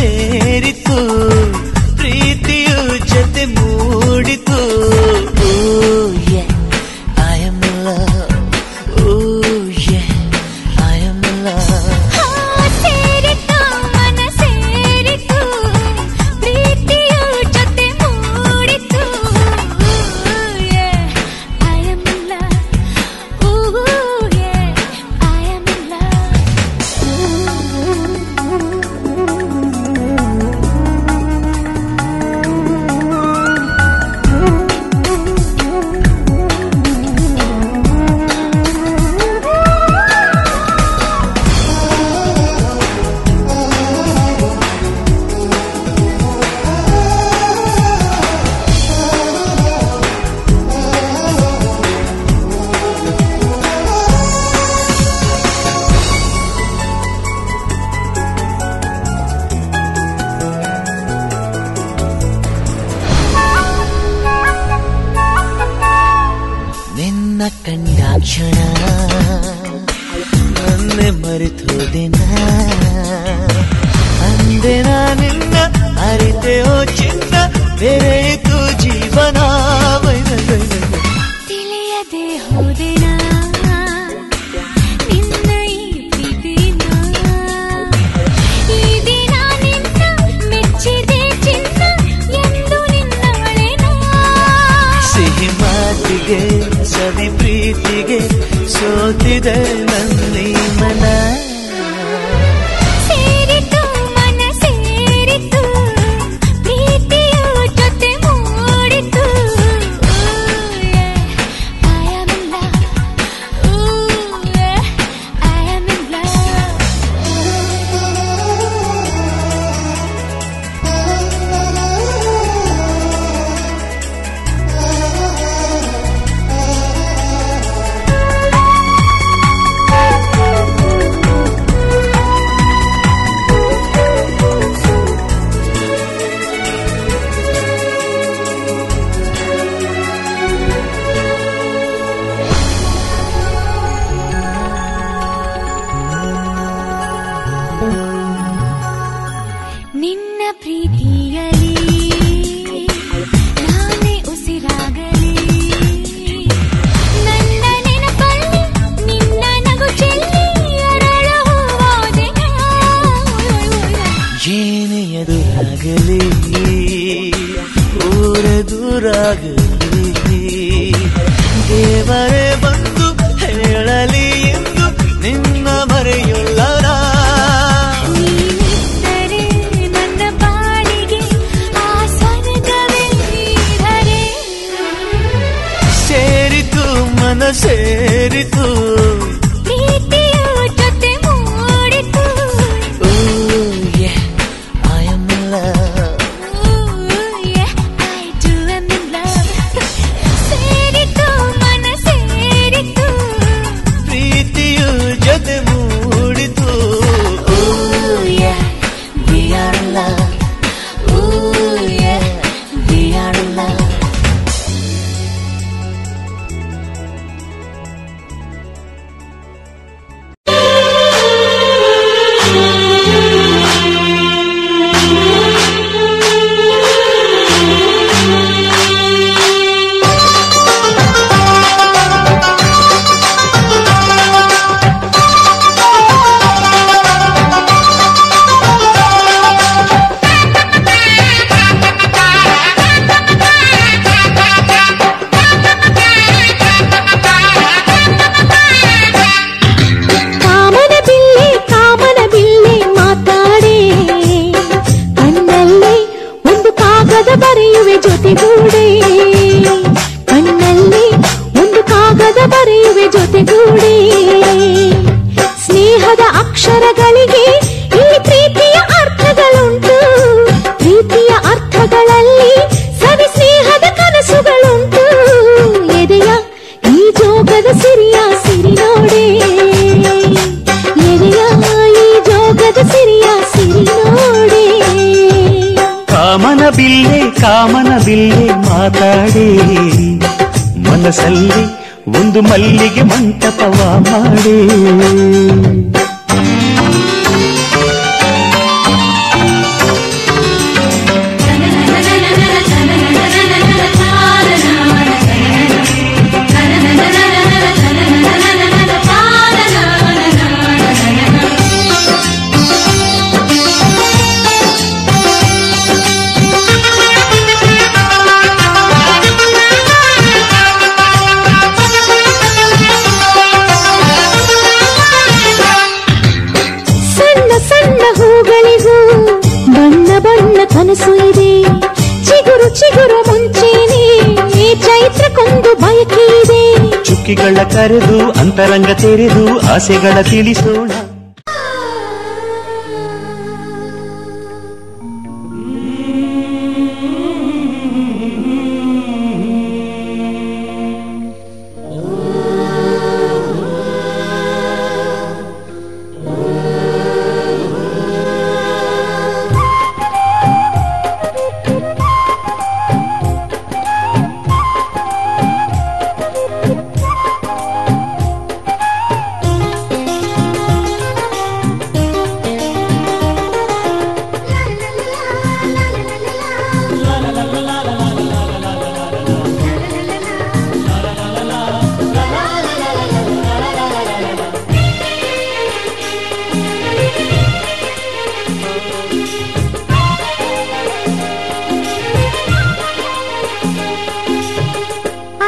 ಸೇರಿತು ಪ್ರೀತಿಯು ಜೊತೆ ಮೂಡಿತು. I am in love. Oh yeah, I am in love. ಸೇರಿತು ಮನ ಸೇರಿತು ಪ್ರೀತಿಯು ಜೊತೆ ಮೂಡಿತು. I am in love. I am in love. ನಿನ್ನ ಕಂಡಾಕ್ಷಣ ನನ್ನೆ ಮರೆತೋದಿನ ಅಂದೆ ನಿನ್ನ ಅರಿತೆಯೋ ಚಿನ್ನ ಬೆರೆಯಿತು ಜೀವನ. ತಿಳಿಯದೆ ಹೋದೆನ ನಿನ್ನ ಈ ಪ್ರೀತಿನ. ಈ ದಿನ ನಿನ್ನ ಒಲಿದೆ ನನ್ನಿ ಮನ ಸೇರಿತು ಮನ ಸೇರಿತು ಪ್ರೀತಿಯು ಜೊತೆ ಮೂಡಿತು I am in love I am in love ನಿನ್ನ ಪ್ರೀತಿಯಲಿ ನಾನೇ ಉಸಿರಾಗಲಿ ನನ್ನ ನೆನಪಲ್ಲಿ ನಿನ್ನ ನಗು ಚೆಲ್ಲಿ ಅರಳು ಹೂವಾದೆನ ಏನೇ ಎದುರಾಗಲಿ ಊರ ದೂರಾಗಲಿ ದೇವರೇ ಬಂದು ಹೇಳಲಿ ಎಂದು ನಿನ್ನ ಮರೆಯುಲ್ಲರ ನೀನಿದ್ದರೆ ನನ್ನ ಬಾಳಿಗೆ ಆಸನದವೇ ಧರೆ ಸೇರಿತು ಮನ ಸೇರಿತು ಪ್ರೀತಿಯು ಜೊತೆ ಮೂಡಿತು I am in love I do am in love ಸೇರಿತು ಮನ ಸೇರಿತು ಪ್ರೀತಿಯು ಜೊತೆ ಮೂಡಿತು We are in love We are in love ಕಾಮನ ಬಿಲ್ಲೆ ಮಾತಾಡೆ ಕಣ್ಣಲ್ಲಿ ಒಂದು ಕಾಗದ ಬರೆಯುವೆ ಜೊತೆಗೂಡೆ ಕಣ್ಣಲ್ಲಿ ಒಂದು ಕಾಗದ ಬರೆಯುವೆ ಜೊತೆಗೂಡೆ ಸ್ನೇಹದ ಅಕ್ಷರಗಳಿಗೆ ಇಲ್ಲಿ ಪ್ರೀತಿಯ ಅರ್ಥಗಳುಂಟು ಪ್ರೀತಿಯ ಅರ್ಥಗಳಲ್ಲಿ ಸವಿ ಸ್ನೇಹದ ಕನಸುಗಳುಂಟು ಎದೆಯ ಈ ಜೋಗದ ಸಿರಿಯ ಸಿರಿ ನೋಡೆ ಎದೆಯ ಈ ಜೋಗದ ಸಿರಿಯ ಸಿರಿ ನೋಡೆ ಕಾಮನ ಬಿಲ್ಲೆ ಮಾತಾಡೆ ಮನಸ್ಸಲ್ಲಿ ಒಂದು ಮಲ್ಲಿಗೆ ಮಂಟಪವ ಮಾಡೆ ಕನಸು ಇದೆ ಚಿಗುರು ಚಿಗುರು ಮುಂಚೆನೆ ಚೈತ್ರಕ್ಕೊಂದು ಬಯಕೆ ಇದೆ ಚುಕ್ಕಿಗಳ ಕರೆದು ಅಂತರಂಗ ತೆರೆದು ಆಸೆಗಳ ತಿಳಿಸೋಣ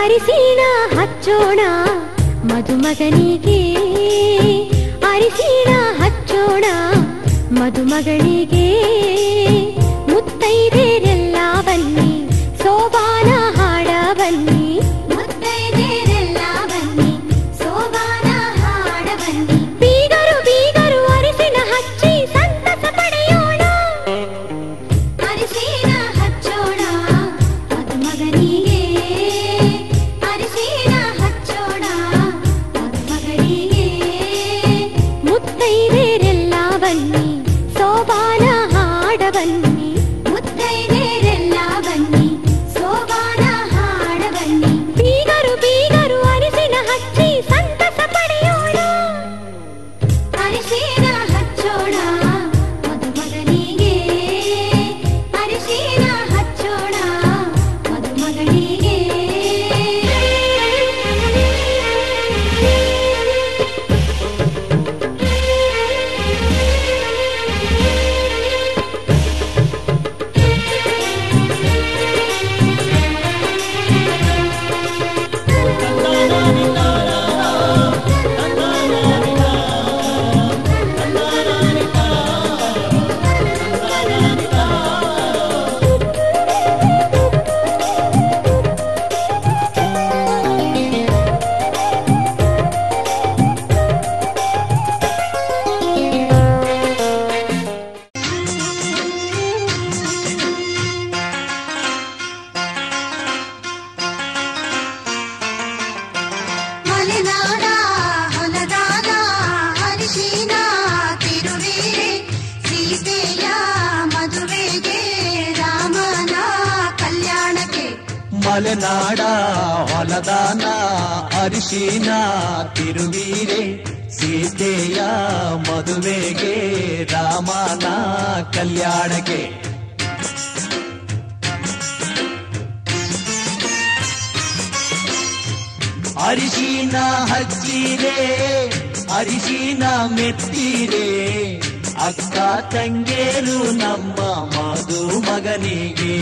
ಅರಿಸಿನ ಹಚ್ಚೋಣ ಮಧುಮಗನಿಗೆ ಅರಿಶಿಣ ಹಚ್ಚೋಣ ಮದುಮಗಳಿಗೆ, ಮುತ್ತೈದೆರೆಲ್ಲ ಬನ್ನಿ ಸೋಬಾನ ಹಾಡ ಬನ್ನಿ, ಮುತ್ತೈದೆರೆಲ್ಲ ಬನ್ನಿ ಸೋಬಾನ ಹಾಡ ಬನ್ನಿ. ಬೀಗರು ಬೀಗರು ಅರಿಶಿಣ ಹಚ್ಚಿ ಸಂತಸ ಪಡೆಯೋಣ, ಅರಿಶಿಣ ಹಚ್ಚೋಣ ಮದುಮಗನಿಗೆ, ಅರಿಶಿಣ ಹಚ್ಚೋಣ ಮದುಮಗಳಿಗೆ. ಮುತ್ತೈದೆರೆಲ್ಲ ಬನ್ನಿ ಸೋಬಾನ ಹಾಡ ಬನ್ನಿ, ಮುತ್ತೈದೆರೆಲ್ಲ ಬನ್ನಿ ಸೋಬಾನ ಹಾಡ ಬನ್ನಿ. ಬೀಗರು ಬೀಗರು ಅರಿಶಿಣ ಹಚ್ಚಿ ಸಂತಸ ಪಡೆಯೋಣ, ಅರಿಶಿಣ ಹಚ್ಚೋಣ ಮದುಮಗನಿಗೆ, ಅರಿಶಿಣ ಹಚ್ಚೋಣ ಮದುಮಗಳಿಗೆ. ಮಲೆನಾಡ ಹೊಲದಾನ ಅರಿಶಿನ ತಿರುವೀರೆ, ಸೀತೆಯ ಮದುವೆಗೆ ರಾಮನ ಕಲ್ಯಾಣಕ್ಕೆ. ಮಲೆನಾಡ ಹೊಲದಾನ ಅರಿಶಿನ ತಿರುವೀರೆ, ಸೀತೆಯ ಮದುವೆಗೆ ರಾಮನ ಕಲ್ಯಾಣಕ್ಕೆ. ಅರಿಶಿನ ಹಚ್ಚಿರೆ ಅರಿಶಿನ ಮೆತ್ತಿರೆ, ಅಕ್ಕ ತಂಗೇರು ನಮ್ಮ ಮದುಮಗನಿಗೆ.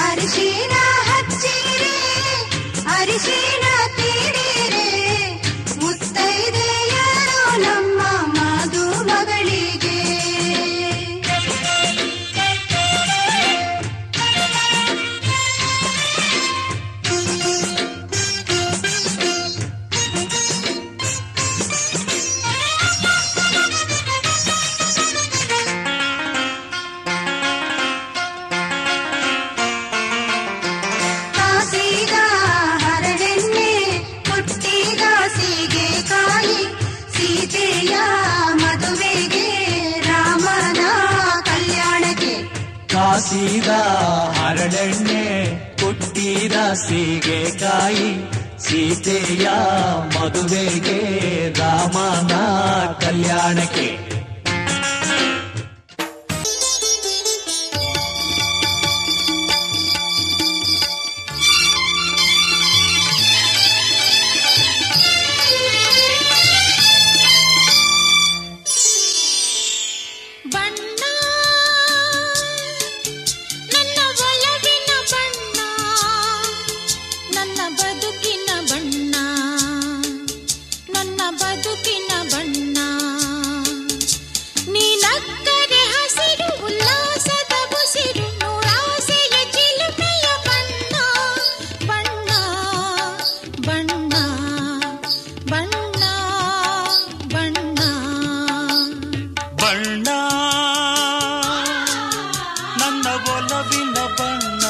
ಅರಿಶಿನ ಹಚ್ಚಿರೆ ಅರಿಶಿನ ತೀಡಿರೆ, ಮುತ್ತೈದೆಯರು ನಮ್ಮ ಮದುಮಗಳಿಗೆ. ಕಾಸಿದ ಹರಳೆಣ್ಣೆ ಹುಟ್ಟಿದ ಸೀಗೆಕಾಯಿ, ಸೀತೆಯ ಮದುವೆಗೆ ರಾಮನ ಕಲ್ಯಾಣಕ್ಕೆ. ಕಾಸಿದ ಹರಳೆಣ್ಣೆ ಕುಟ್ಟಿದ ಸೀಗೆಕಾಯಿ, ಸೀತೆಯ ಮದುವೆಗೆ ರಾಮನ ಕಲ್ಯಾಣಕ್ಕೆ. ಬಣ್ಣ ನನ್ನ ಒಲವಿನ ಬಣ್ಣ, ನನ್ನ ಬದುಕಿನ ಬಣ್ಣ, ನನ್ನ ಬದುಕಿನ ಬಣ್ಣ. ನೀನಕ್ಕರೆ ಹಸಿರು ಉಲ್ಲಾಸದ ಉಸಿರು, ನೂರಾಸೆಯ ಚಿಲುಮೆಯ ಬಣ್ಣ. ಬಣ್ಣ ಬಣ್ಣ ಬಣ್ಣ ಬಣ್ಣ ಬಣ್ಣ ನನ್ನ ಒಲವಿನ ಬಣ್ಣ,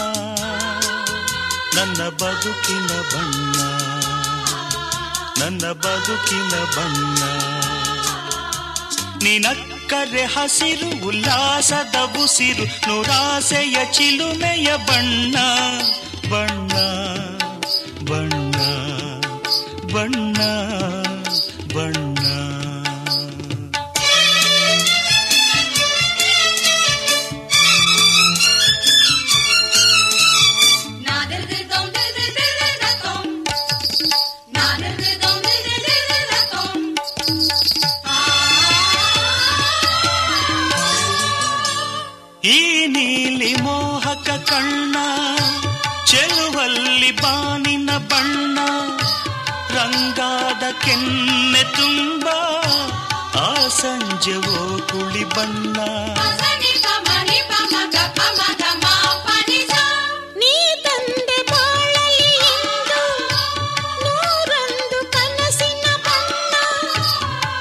ನನ್ನ ಬದುಕಿನ ಬಣ್ಣ, ನನ್ನ ಬದುಕಿನ ಬಣ್ಣ. ನಿನಕ್ಕರೆ ಹಸಿರು ಉಲ್ಲಾಸದ ಉಸಿರು, ನೂರಾಸೆಯ ಚಿಲುಮೆಯ ಬಣ್ಣ. ಬಣ್ಣ ಬಣ್ಣ ಬಣ್ಣ ಬಣ್ಣ. ಈ ನೀಲಿ ಮೋಹಕ ಕಣ್ಣ, ಚೆಲುವಲ್ಲಿ ಬಾನಿನ ಬಣ್ಣ, ರಂಗಾದ ಕೆನ್ನೆ ತುಂಬ ಆ ಸಂಜೆವೋ ಕುಳಿ ಬಣ್ಣ ನೀ ತಂದೆ ಬಾಳಲಿ ಎಂದು ನೂರೊಂದು ಕನಸಿನ ಬಣ್ಣ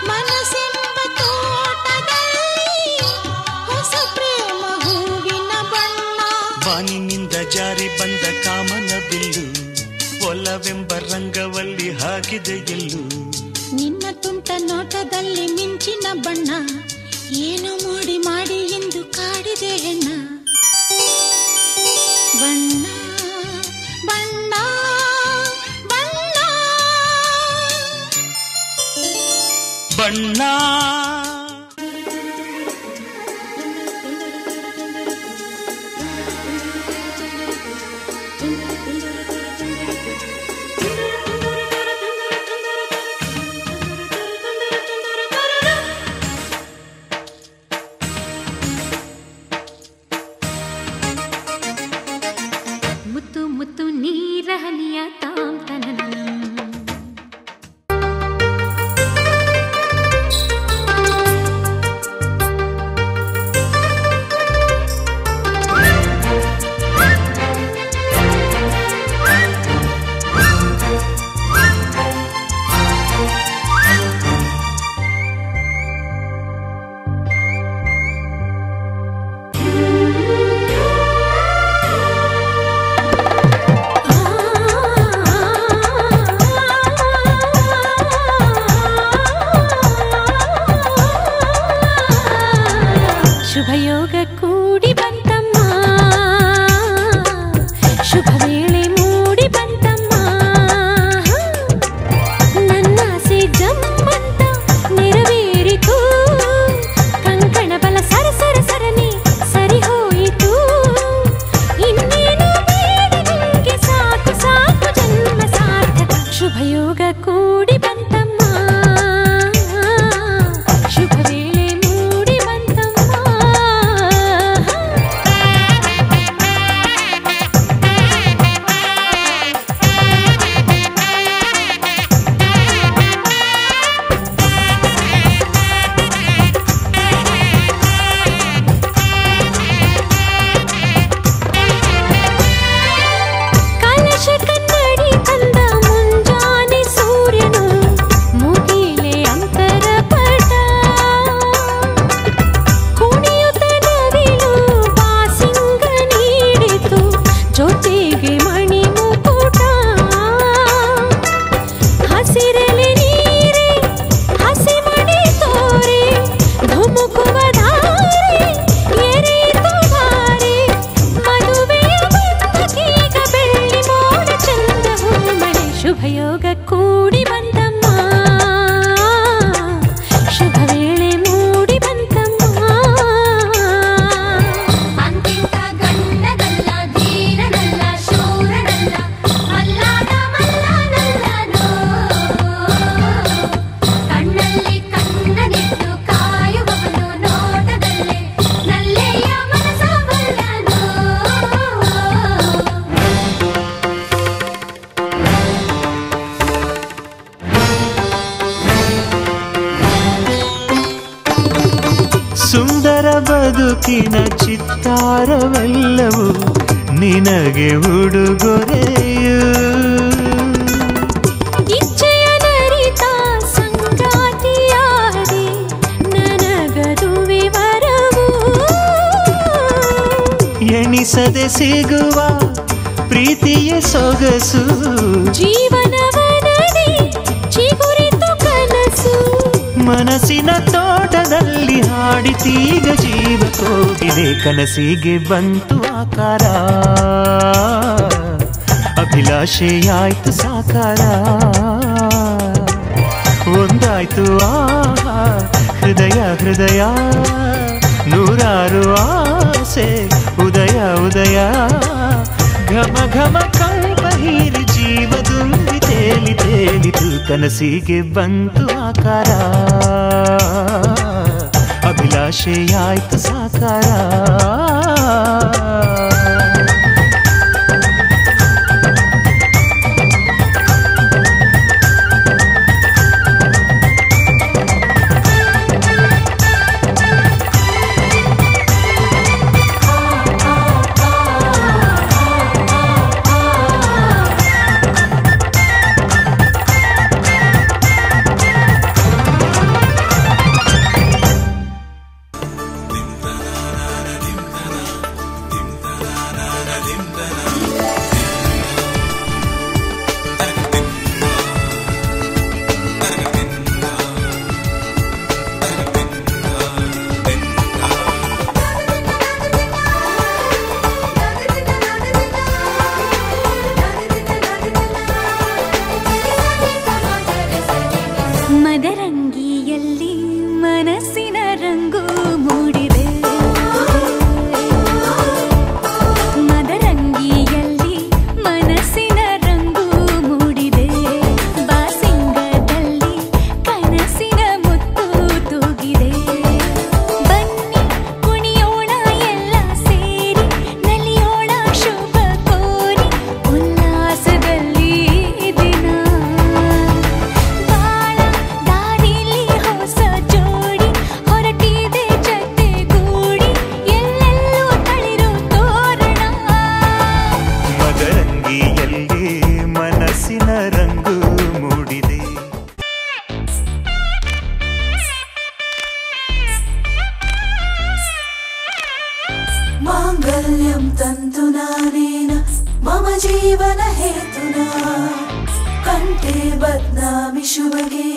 ಮನಸ್ಸೆಂಬ ತೋಟದಲ್ಲಿ ಹೊಸ ಪ್ರೇಮ ಹೂವಿನ ಬಣ್ಣ ಬಾನಿನಿಂದ ಜಾರಿ ಬಂದ ಕಾಮನ ಬಿಲ್ಲು ಒಲವೆಂಬ ರಂಗವಲ್ಲಿ ಹಾಕಿದೆ ಎಲ್ಲೂ ನಿನ್ನ ತುಂಟ ನೋಟದಲ್ಲಿ ಮಿಂಚಿನ ಬಣ್ಣ ಏನು ಮಾಡಿ ಮಾಡಿ ಎಂದು ಕಾಡಿದೆ ಹೆಣ್ಣ ಬಣ್ಣ ಬಣ್ಣ ಬಣ್ಣ ಬಣ್ಣ ಮುತ್ತು ಮುತ್ತು ನೀರಹನಿಯ ತಾಂ ತನನ ಶುಭಯೋಗ ಕೂಡಿ ಬಂತಮ್ಮ ಶುಭ ವೇಳೆ ಮೂಡಿ ಬಂತಮ್ಮ ನನ್ನಾಸೆ ಜಮ್ಮಂತ ನೆರವೇರಿತು ಕಂಕಣ ಬಲ ಸರ ಸರ ಸರನೆ ಸರಿ ಹೋಯಿತು ಇನ್ನೇನು ಬೇಡ ನಿಂಗೆ ಸಾಕು ಸಾಕು ಜನ್ಮ ಸಾರ್ಥಕ ಶುಭಯೋಗ ಕೂಡಿ ಬಂತಮ್ಮ ಶುಭ ವೇಳೆ ಮೂಡಿ ಬಂತಮ್ಮ ಕಲಶ ಕನ್ನಡಿ ತಂದ ಮುಂಜಾನೆ ಸೂರ್ಯನು ಮುಗಿಲೆ ಅಂತರ ಪಟ ಕುಣಿಯುತ್ತ ನವಿಲು ಬಾಸಿಂಗ ನೀಡಿತು ಜೊತೆಗೆ ಮಣಿ ಮುಕುಟ ಹಸಿರಲೆ ನೀರೆ ಹಸಿ ಮಣಿ ತೋರೆ ಧುಮುಕುವ ಧಾರೆ ಎರೆಯಿತು ಧಾರೆ ಮದುವೆಯ ಬಂಧಕೀಗ ಬೆಳ್ಳಿ ಮೋಡ ಚಂದ ಹೂಮಳೆ ಶುಭಯೋಗ ಕೂಡಿ ಬಂತಮ್ಮ ಶುಭ ವೇಳೆ ಮೂಡಿ ಬಂತಮ್ಮ ಅಂತಿಂತ ಗಂಡನಲ್ಲ ಧೀರನಲ್ಲ ಶೂರನಲ್ಲ ಮಲ್ಲಾದ ಮಲ್ಲನಲ್ಲನೋ ಕಣ್ಣಲ್ಲಿ ಕಣ್ಣನಿಟ್ಟು ಕಾಯುವವನು ನೋಟದಲ್ಲೇ ನಲ್ಲೆಯ ಮನಸ ಬಲ್ಲನೋ ಸುಂದರ ಬದುಕಿನ ಚಿತ್ತಾರವೆಲ್ಲವೂ ನಿನಗೆ ಉಡುಗೊರೆಯು ಇಚ್ಛೆಯ ನರಿತ ಸಂಗಾತಿಯಾದೆ ನನಗದುವೆ ವರವು ಎಣಿಸದೆ ಸಿಗುವ ಪ್ರೀತಿಯ ಸೊಗಸು ಜೀವನವನದಿ ಚಿಗುರಿತು ಕನಸು ಮನಸ್ಸಿನ ತೋಟದಲ್ಲಿ ಹಾಡಿತೀಗ ಜೀವ ಕೋಗಿದೆ ಕನಸಿಗೆ ಬಂತು ಆಕಾರ ಅಭಿಲಾಷೆಯಾಯ್ತು ಸಾಕಾರ ಒಂದಾಯ್ತು ಆಹಾ ಹೃದಯ ಹೃದಯ ನೂರಾರು ಆಸೆ ಉದಯ ಉದಯ ಘಮ ಘಮ ಕಂಪ ಹೀರಿ ಜೀವ ತುಂಬಿ ತೇಲಿ ತೇಲಿತು ಕನಸಿಗೆ ಬಂತು ಆಕಾರ ಅಭಿಲಾಷೆಯಾಯ್ತು ಸಾಕಾರ माङ्गल्यं तन्तुनानेन मम जीवन हेतुना कण्ठे बध्नामि शुभगे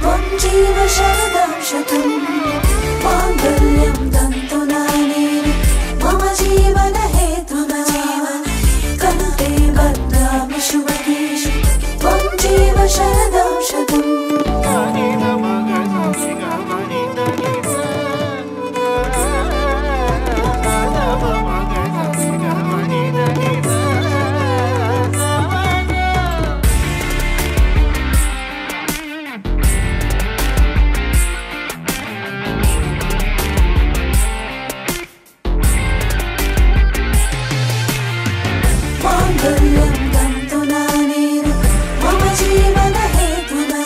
त्वं जीव शरदां शतम् माङ्गल्यं तन्तुनानेन मम जीवन हेतुना कण्ठे बध्नामि शुभगे त्वं जीव शरदां शतम् माङ्गल्यं तन्तुनानेन मम जीवन हेतुना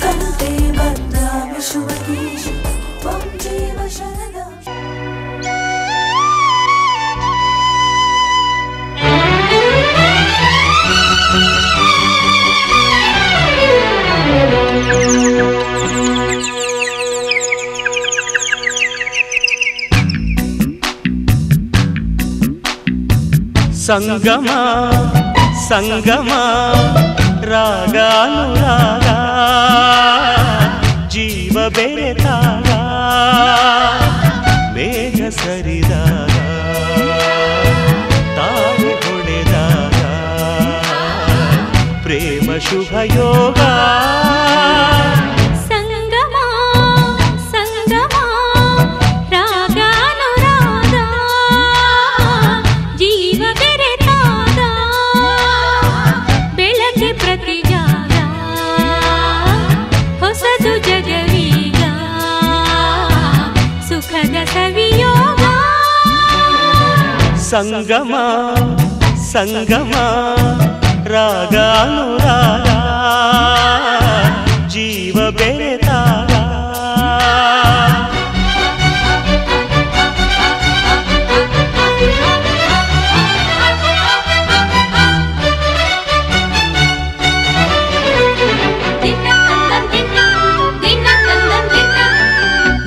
कण्ठे बध्नामि शुभगे त्वं जीव शरदां ಸಂಗಮ ಸಂಗಮ ರಾಗಾನುರಾಗ ಜೀವ ಬೆರೆತಾಗ ಮೇಘ ಸರಿದಾಗ ತಾರೆ ಹೊಡೆದಾಗ ಪ್ರೇಮ ಶುಭ ಯೋಗ ಸಂಗಮ ಸಂಗಮ ರಾಗಾನುರಾಗ ಜೀವ ಬೆರೆತಾಗ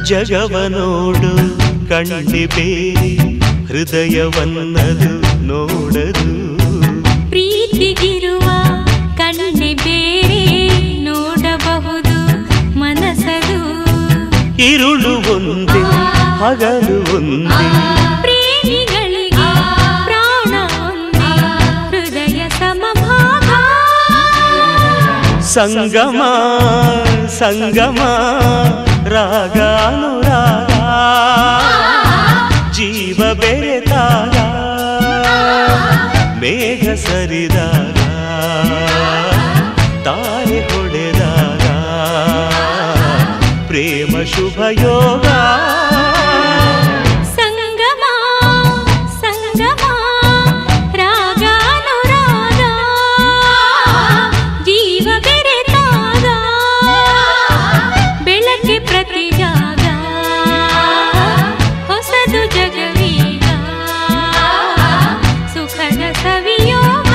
ಜಗವನೋಡು ಕಣ್ಣಿ ಬೇರೆ ಹೃದಯವನ್ನದು ನೋಡದು ಪ್ರೀತಿಗಿರುವ ಕಣ್ಣೆ ಬೇರೆ ನೋಡಬಹುದು ಮನಸದು ಇರುಳು ಒಂದೇ ಹಗಲು ಒಂದೇ ಪ್ರೇಮಿಗಳಿಗೆ ಪ್ರಾಣ ಒಂದೇ ಹೃದಯ ಸಮಭಾಗ ಸಂಗಮ ಸಂಗಮ ರಾಗಾನುರಾಗ ಜೀವ ಬೆರೆತಾಗ ಮೇಘ ಸರಿದಾಗ ತಾರೆ ಹೊಡೆದಾಗ ಪ್ರೇಮ ಶುಭ ಯೋಗ ಸಂಗಮ ಸಂಗಮ ರಾಗಾನುರಾಗ ಜೀವ ಬೆರೆತಾಗ ಬೆಳಗ್ಗೆ ಪ್ರತಿ ಜಾಗ ಹೊಸದು ಜಗವೀಗ ಸುಖದ ಸವಿಯೋಗ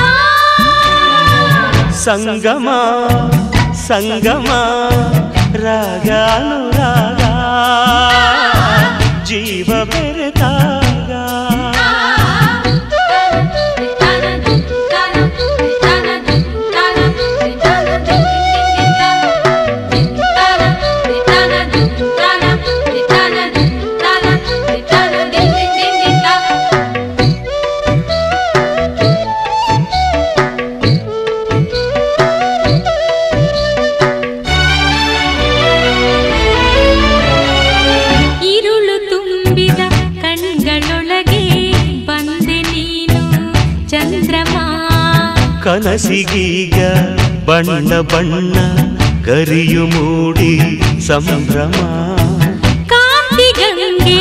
ಸಂಗಮ ಸಂಗಮ ರಾಗಾನುರಾಗ ಜೀವ ಬೆರೆತಾಗ ഇരുಳು ತುಂಬಿದ ಕಣ್ಗಳೊಳಗೆ ಬಂದೆ ನೀನು ಚಂದ್ರಮ ಕನಸಿಗೀಗ ಬಣ್ಣ ಬಣ್ಣ ಗರಿಯು ಮೂಡಿ ಸಂಭ್ರಮ ಕಾಂತಿ ಗಂಗೆ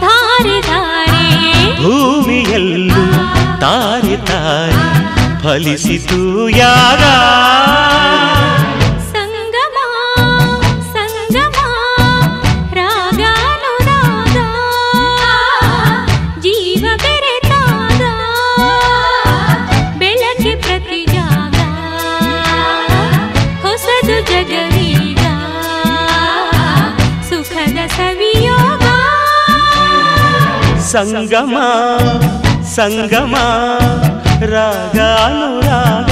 ಧಾರೆ ಧಾರೆ ಭೂಮಿಯಲ್ಲೂ ತಾರೆ ತಾರೆ ಫಲಿಸಿತು ಯಾಗ ಸಂಗಮ ಸಂಗಮ ರಾಗಾನುರಾಗ ಜೀವ ಬೆರೆತಾಗ ಬೆಳಗ್ಗೆ ಪ್ರತಿ ಜಾಗ ಹೊಸದು ಜಗವೀಗ ಸುಖದ ಸವಿಯೋಗ ಸಂಗಮ ಸಂಗಮ ರಾಗಾನುರಾಗ.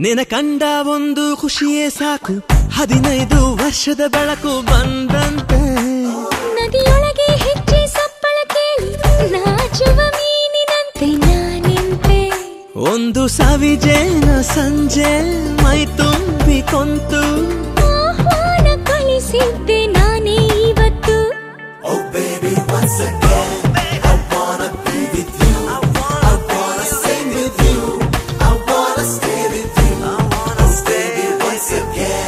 ನಿನ ಕಂಡ ಒಂದು ಖುಷಿಯೇ ಸಾಕು, 15 ವರ್ಷದ ಬೆಳಕು ಬಂದಂತೆ. ನದಿಯೊಳಗೆ ಹೆಚ್ಚಿ ಸಪ್ಪಳ ಕೇಳಿ ನಾಚುವ ಮೀನಿನಂತೆ ನಾನಿಂತೆ. ಒಂದು ಸವಿಜೇನ ಸಂಜೆ ಮೈ ತುಂಬಿ ಕೊಂತು ಆಹ್ವಾನ ಕಳಿಸಿದ್ದೆ ನಾನೇ ಇವತ್ತು. Oh baby once again I wanna be with you, I wanna sing with you, I wanna stay with you, I wanna stay once again.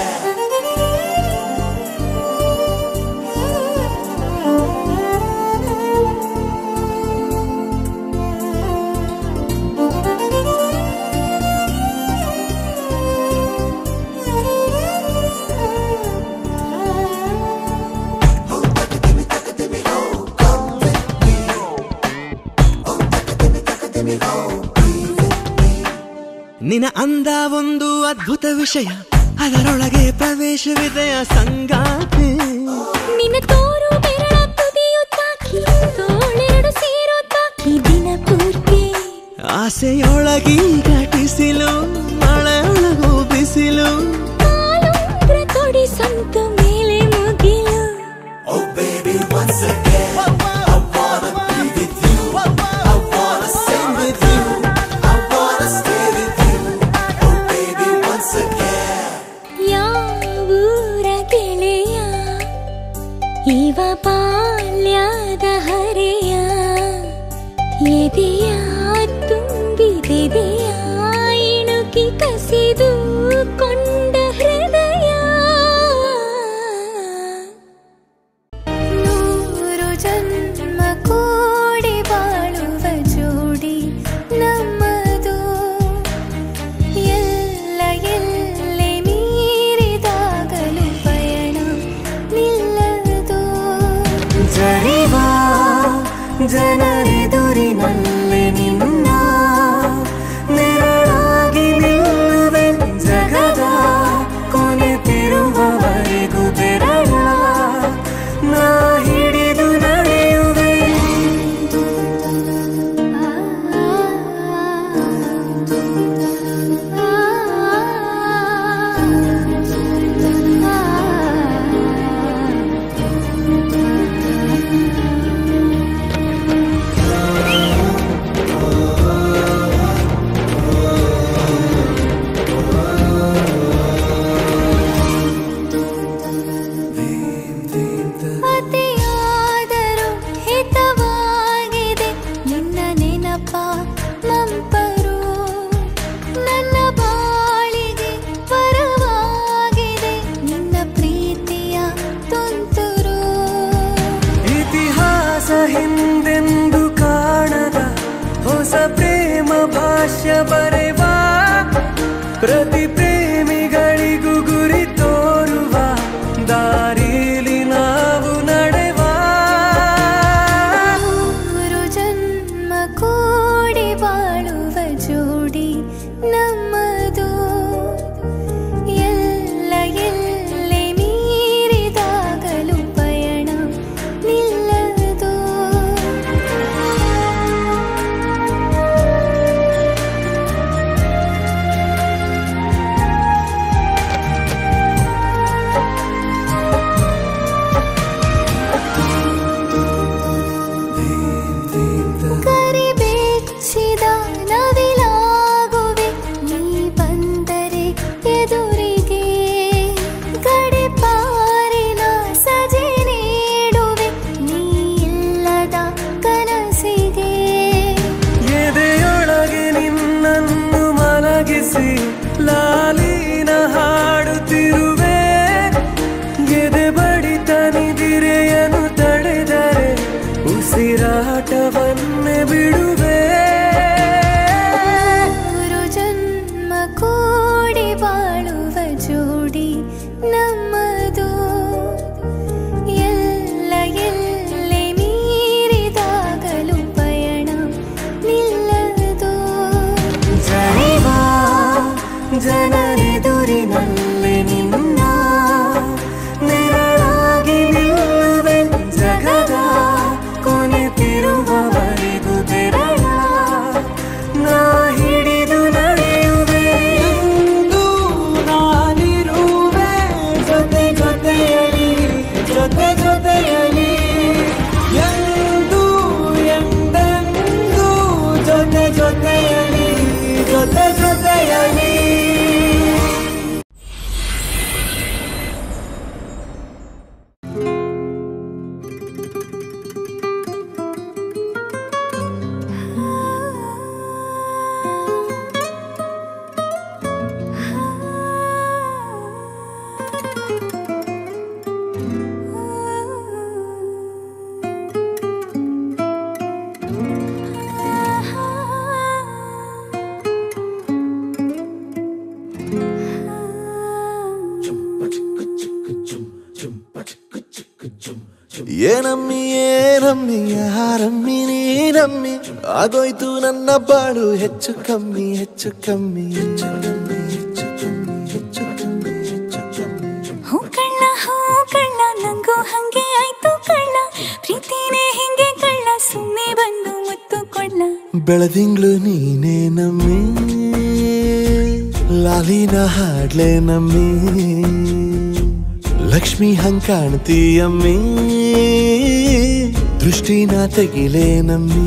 ನಿನ ಅಂದ ಒಂದು ಅದ್ಭುತ ವಿಷಯ, ಅದರೊಳಗೆ ಪ್ರವೇಶವಿದೆಯ ಸಂಗಾತಿ. ನಿನ್ನ ತೋರು ಬೆರಳ ತುದಿಯು ತಾಕಿ ತೋಳೆರಡು ಸೇರೋ ತಾಕಿ ದಿನ ಪೂರ್ತಿ. ಆಸೆಯೊಳಗಿ ಘಟಿಸಿಲು ಮಳೆಯೊಳಗೂ ಬಿಸಿಲು, ಕಾಲುಂಗ್ರ ತೊಡಿ ಸಂತು ಮೇಲೆ ಮುಗಿಲು. Oh baby once again I wanna be with you, I wanna sing with you, I wanna stay with you, oh baby once again. ಯಾವೂರ ಗೆಳೆಯ ಇವ ಬಾಲ್ಯದ ಹರೆಯ, ಎದೆಯ ತುಂಬಿದೆದೆಯ ಇಣುಕಿ ಕಸಿದು ಕೊಂಡ ಹೃದಯ. 100 ಜನ್ಮ ನೆನಪ ಮಂಪರು ನನ್ನ ಬಾಳಿಗೆ ಪರವಾಗಿದೆ ನಿನ್ನ ಪ್ರೀತಿಯ ತುಂತುರು ಇತಿಹಾಸ ಹಿಂದೆಂದು ಕಾಣದ ಹೊಸ ಪ್ರೇಮ ಭಾಷ್ಯ ಬರೆವಾ ಪ್ರತಿ ಪ್ರೇಮಿಗಳಿಗೂ ಗುರಿ ತೋರುವ ದಾರಿಲಿ ನಾವು ನಡೆವಾ ಮೂರು ಜನ್ಮ ಕೂಡಿ ಬಾಳುವ ಜೋಡಿ ನಮ್ಮದು ಎಲ್ಲ ಎಲ್ಲೆ ಮೀರಿದಾಗಲೂ ಪಯಣ ನಿಲ್ಲದು ಕರಿಬೆಚ್ಚಿದ ನವಿಲಾಗುವೆ ನೀ ಬಂದರೆ ಎದುರಿಗೆ ಗಡಿಪಾರಿನ ಸಜೆ ನೀಡುವೆ ನೀ ಇಲ್ಲದ ಕನಸಿಗೆ ಎದೆಯೊಳಗೆ ನಿನ್ನನ್ನು ಮಲಗಿಸಿ ಲಾಲಿನ ಹಾಡುತ್ತಿರುವೆ ಎದೆ ಬಡಿತ ನಿದಿರೆಯನ್ನು ತಡೆದರೆ ಉಸಿರಾಟವನ್ನೇ ಬಿಡುವೆ ಮೂರು ಜನ್ಮ ಕೂಡಿ ಬಾಳುವ ಜೋಡಿ ನಮ್ಮದು ಎಲ್ಲ ಎಲ್ಲೆ ಮೀರಿದಾಗಲೂ ಪಯಣ ನಿಲ್ಲದು ಜನಿವಾ ಜನರೆದುರಿನಲ್ಲಿ ನಿನ್ನ ನೆರಳಾಗಿ ನಿಲ್ಲುವೆ ಜಗದ ಕೊನೆತಿರುವವರೆಗೂ ಬೆರಳ ನಾ ಹಿಡಿದು ನಡೆಯುವೆ ಎಂದು ನಾನಿರುವೆ ಜೊತೆ ಜೊತೆಯಲಿ ಜೊತೆ ಜೊತೆಯಲಿ ಎಂದು ಎಂದೆಂದು ಜೊತೆ ಜೊತೆಯಲಿ ಜೊತೆ ಜೊತೆಯಲಿ ಏನಮ್ಮಿ ಏನಮ್ಮಿ ಯಾರಮ್ಮಿ ನೀನಮ್ಮಿ ಆಗೋಯ್ತು ನನ್ನ ಬಾಳು ಹೆಚ್ಚು ಕಮ್ಮಿ ಹೆಚ್ಚು ಕಮ್ಮಿ ಹೆಚ್ಚು ಕಮ್ಮಿ ಹೆಚ್ಚು ಕಮ್ಮಿ ಹೆಚ್ಚು ಕಮ್ಮಿ ಹೆಚ್ಚು ಕಮ್ಮಿ ಹೂ ಕಳ್ಳ ನಂಗೂ ಹಂಗೆ ಆಯ್ತು ಕಳ್ಳ ಪ್ರೀತಿನೇ ಹಿಂಗೆ ಕಳ್ಳ ಸುಮ್ಮನೆ ಬಂದು ಮುತ್ತು ಕೊಳ್ಳ ಬೆಳದಿಂಗ್ಳು ನೀನೇ ನಮ್ಮಿ ಲಾಲಿನ ಹಾಡ್ಲೆ ನಮ್ಮಿ ಲಕ್ಷ್ಮಿ ಹಂಗ್ ಕಾಣ್ತೀಯಮ್ಮಿ ದೃಷ್ಟಿನ ತೆಗಿಲೆ ನಮ್ಮಿ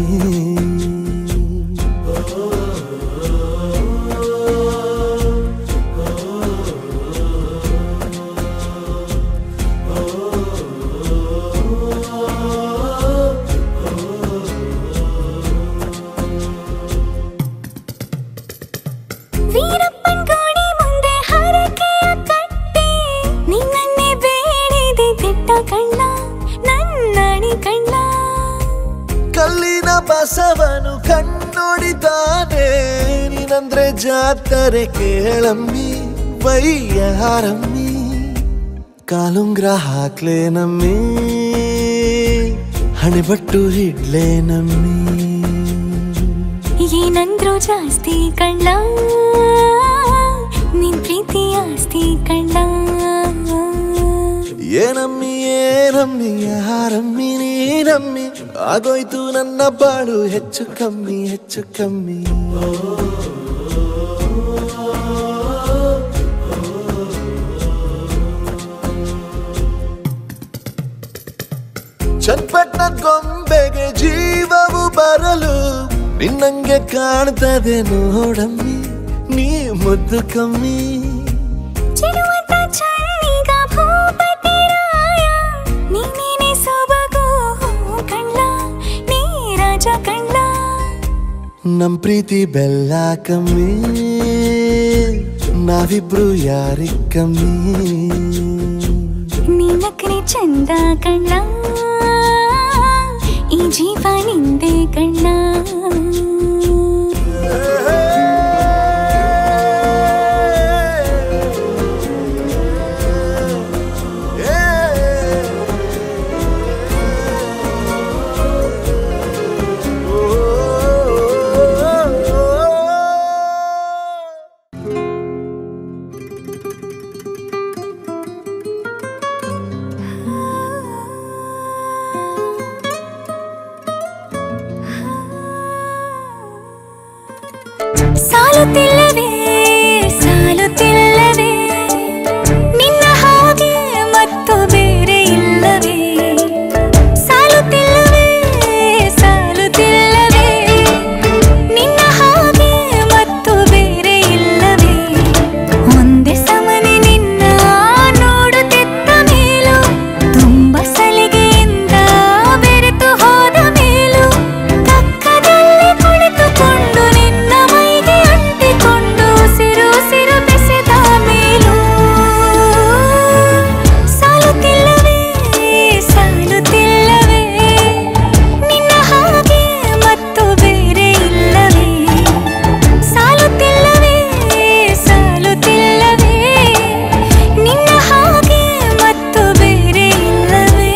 ವೀರಪ್ಪನ್ ಗೋಡಿ ಮುಂದೆ ಹರಕೆಯ ಕಟ್ಟಿ ನಿನ್ನನ್ನೇ ಬೇಡಿದೆ ದಿಟ್ಟ ಕಳ್ಳ ನನ್ನಡಿ ಕಳ್ಳ ಕಲ್ಲಿನ ಬಸವನು ಕಣ್ಣೊಡಿತಾನೆ ನೀನಂದ್ರೆ ಜಾತರೆ ಕೇಳಮ್ಮಿ ವಯ್ಯಾರಮ್ಮಿ ಕಾಲುಂಗ್ರ ಹಾಕ್ಲೆ ನಮ್ಮಿ ಹಣೆಬಟ್ಟು ಹಿಡ್ಲೆ ನಮ್ಮಿ ಏನಂದ್ರು ಜಾಸ್ತಿ ಕಳ್ಳ ನಿನ್ ಪ್ರೀತಿ ಆಸ್ತಿ ಕಳ್ಳ ಏನಮ್ಮಿ ಏನಮ್ಮಿ ಯಾರಮ್ಮಿ ನೀನಮ್ಮಿ ಆಗೋಯ್ತು ನನ್ನ ಬಾಳು ಹೆಚ್ಚು ಕಮ್ಮಿ ಹೆಚ್ಚು ಕಮ್ಮಿ ಚನ್ನಪಟ್ಟಣ ಗೊಂಬೆಗೆ ಜೀವವು ಬರಲು ನಿನ್ನಂಗೆ ಕಾಣ್ತದೆ ನೋಡಮ್ಮಿ ನೀ ಮುದ್ದು ಕಮ್ಮಿ ಚಿರುವಂತ ಚಳ್ಳಿಗ ಭೂಪತಿ ರಾಯ ನೀನೇ ಸೊಬಗು ಕಳ್ಳ ನೀ ರಾಜ ಕಳ್ಳ ನಮ್ ಪ್ರೀತಿ ಬೆಲ್ಲ ಕಮ್ಮಿ, ನಾವಿಬ್ರು ಯಾರಿಗ್ ಕಮ್ಮಿ. ನೀನಕ್ರೆ ಚಂದ ಕಣ್ಣ, ಈ ಜೀವ ನಿಂದೆ ಕಣ್ಣ. ಸಾಲುತ್ತಿಲ್ಲವೇ ಸಾಲುತ್ತಿಲ್ಲವೇ ನಿನ್ನ ಹಾಗೆ ಮತ್ತು ಬೇರೆ ಇಲ್ಲವೇ. ಸಾಲುತ್ತಿಲ್ಲವೇ ಸಾಲುತ್ತಿಲ್ಲವೇ ನಿನ್ನ ಹಾಗೆ ಮತ್ತು ಬೇರೆ ಇಲ್ಲವೇ. ಒಂದೇ ಸಮನೆ ನಿನ್ನ ನೋಡುತ್ತಿದ್ದ ಮೇಲೂ, ತುಂಬ ಸಲಿಗೆಯಿಂದ ಬೆರೆತು ಹೋದ ಮೇಲೂ, ಪಕ್ಕದಲ್ಲಿ ಕುಳಿತುಕೊಂಡು ನಿನ್ನ ಮೈಗೆ ಅಂಟಿಕೊಂಡು ಉಸಿರು ಉಸಿರು ಬೆಸೆದ ಮೇಲೂ. ಸಾಲುತ್ತಿಲ್ಲವೇ ಸಾಲುತ್ತಿಲ್ಲವೇ ನಿನ್ನ ಹಾಗೆ ಮತ್ತು ಬೇರೆ ಇಲ್ಲವೇ. ಸಾಲುತ್ತಿಲ್ಲವೇ ಸಾಲುತ್ತಿಲ್ಲವೇ ನಿನ್ನ ಹಾಗೆ ಮತ್ತು ಬೇರೆ ಇಲ್ಲವೇ.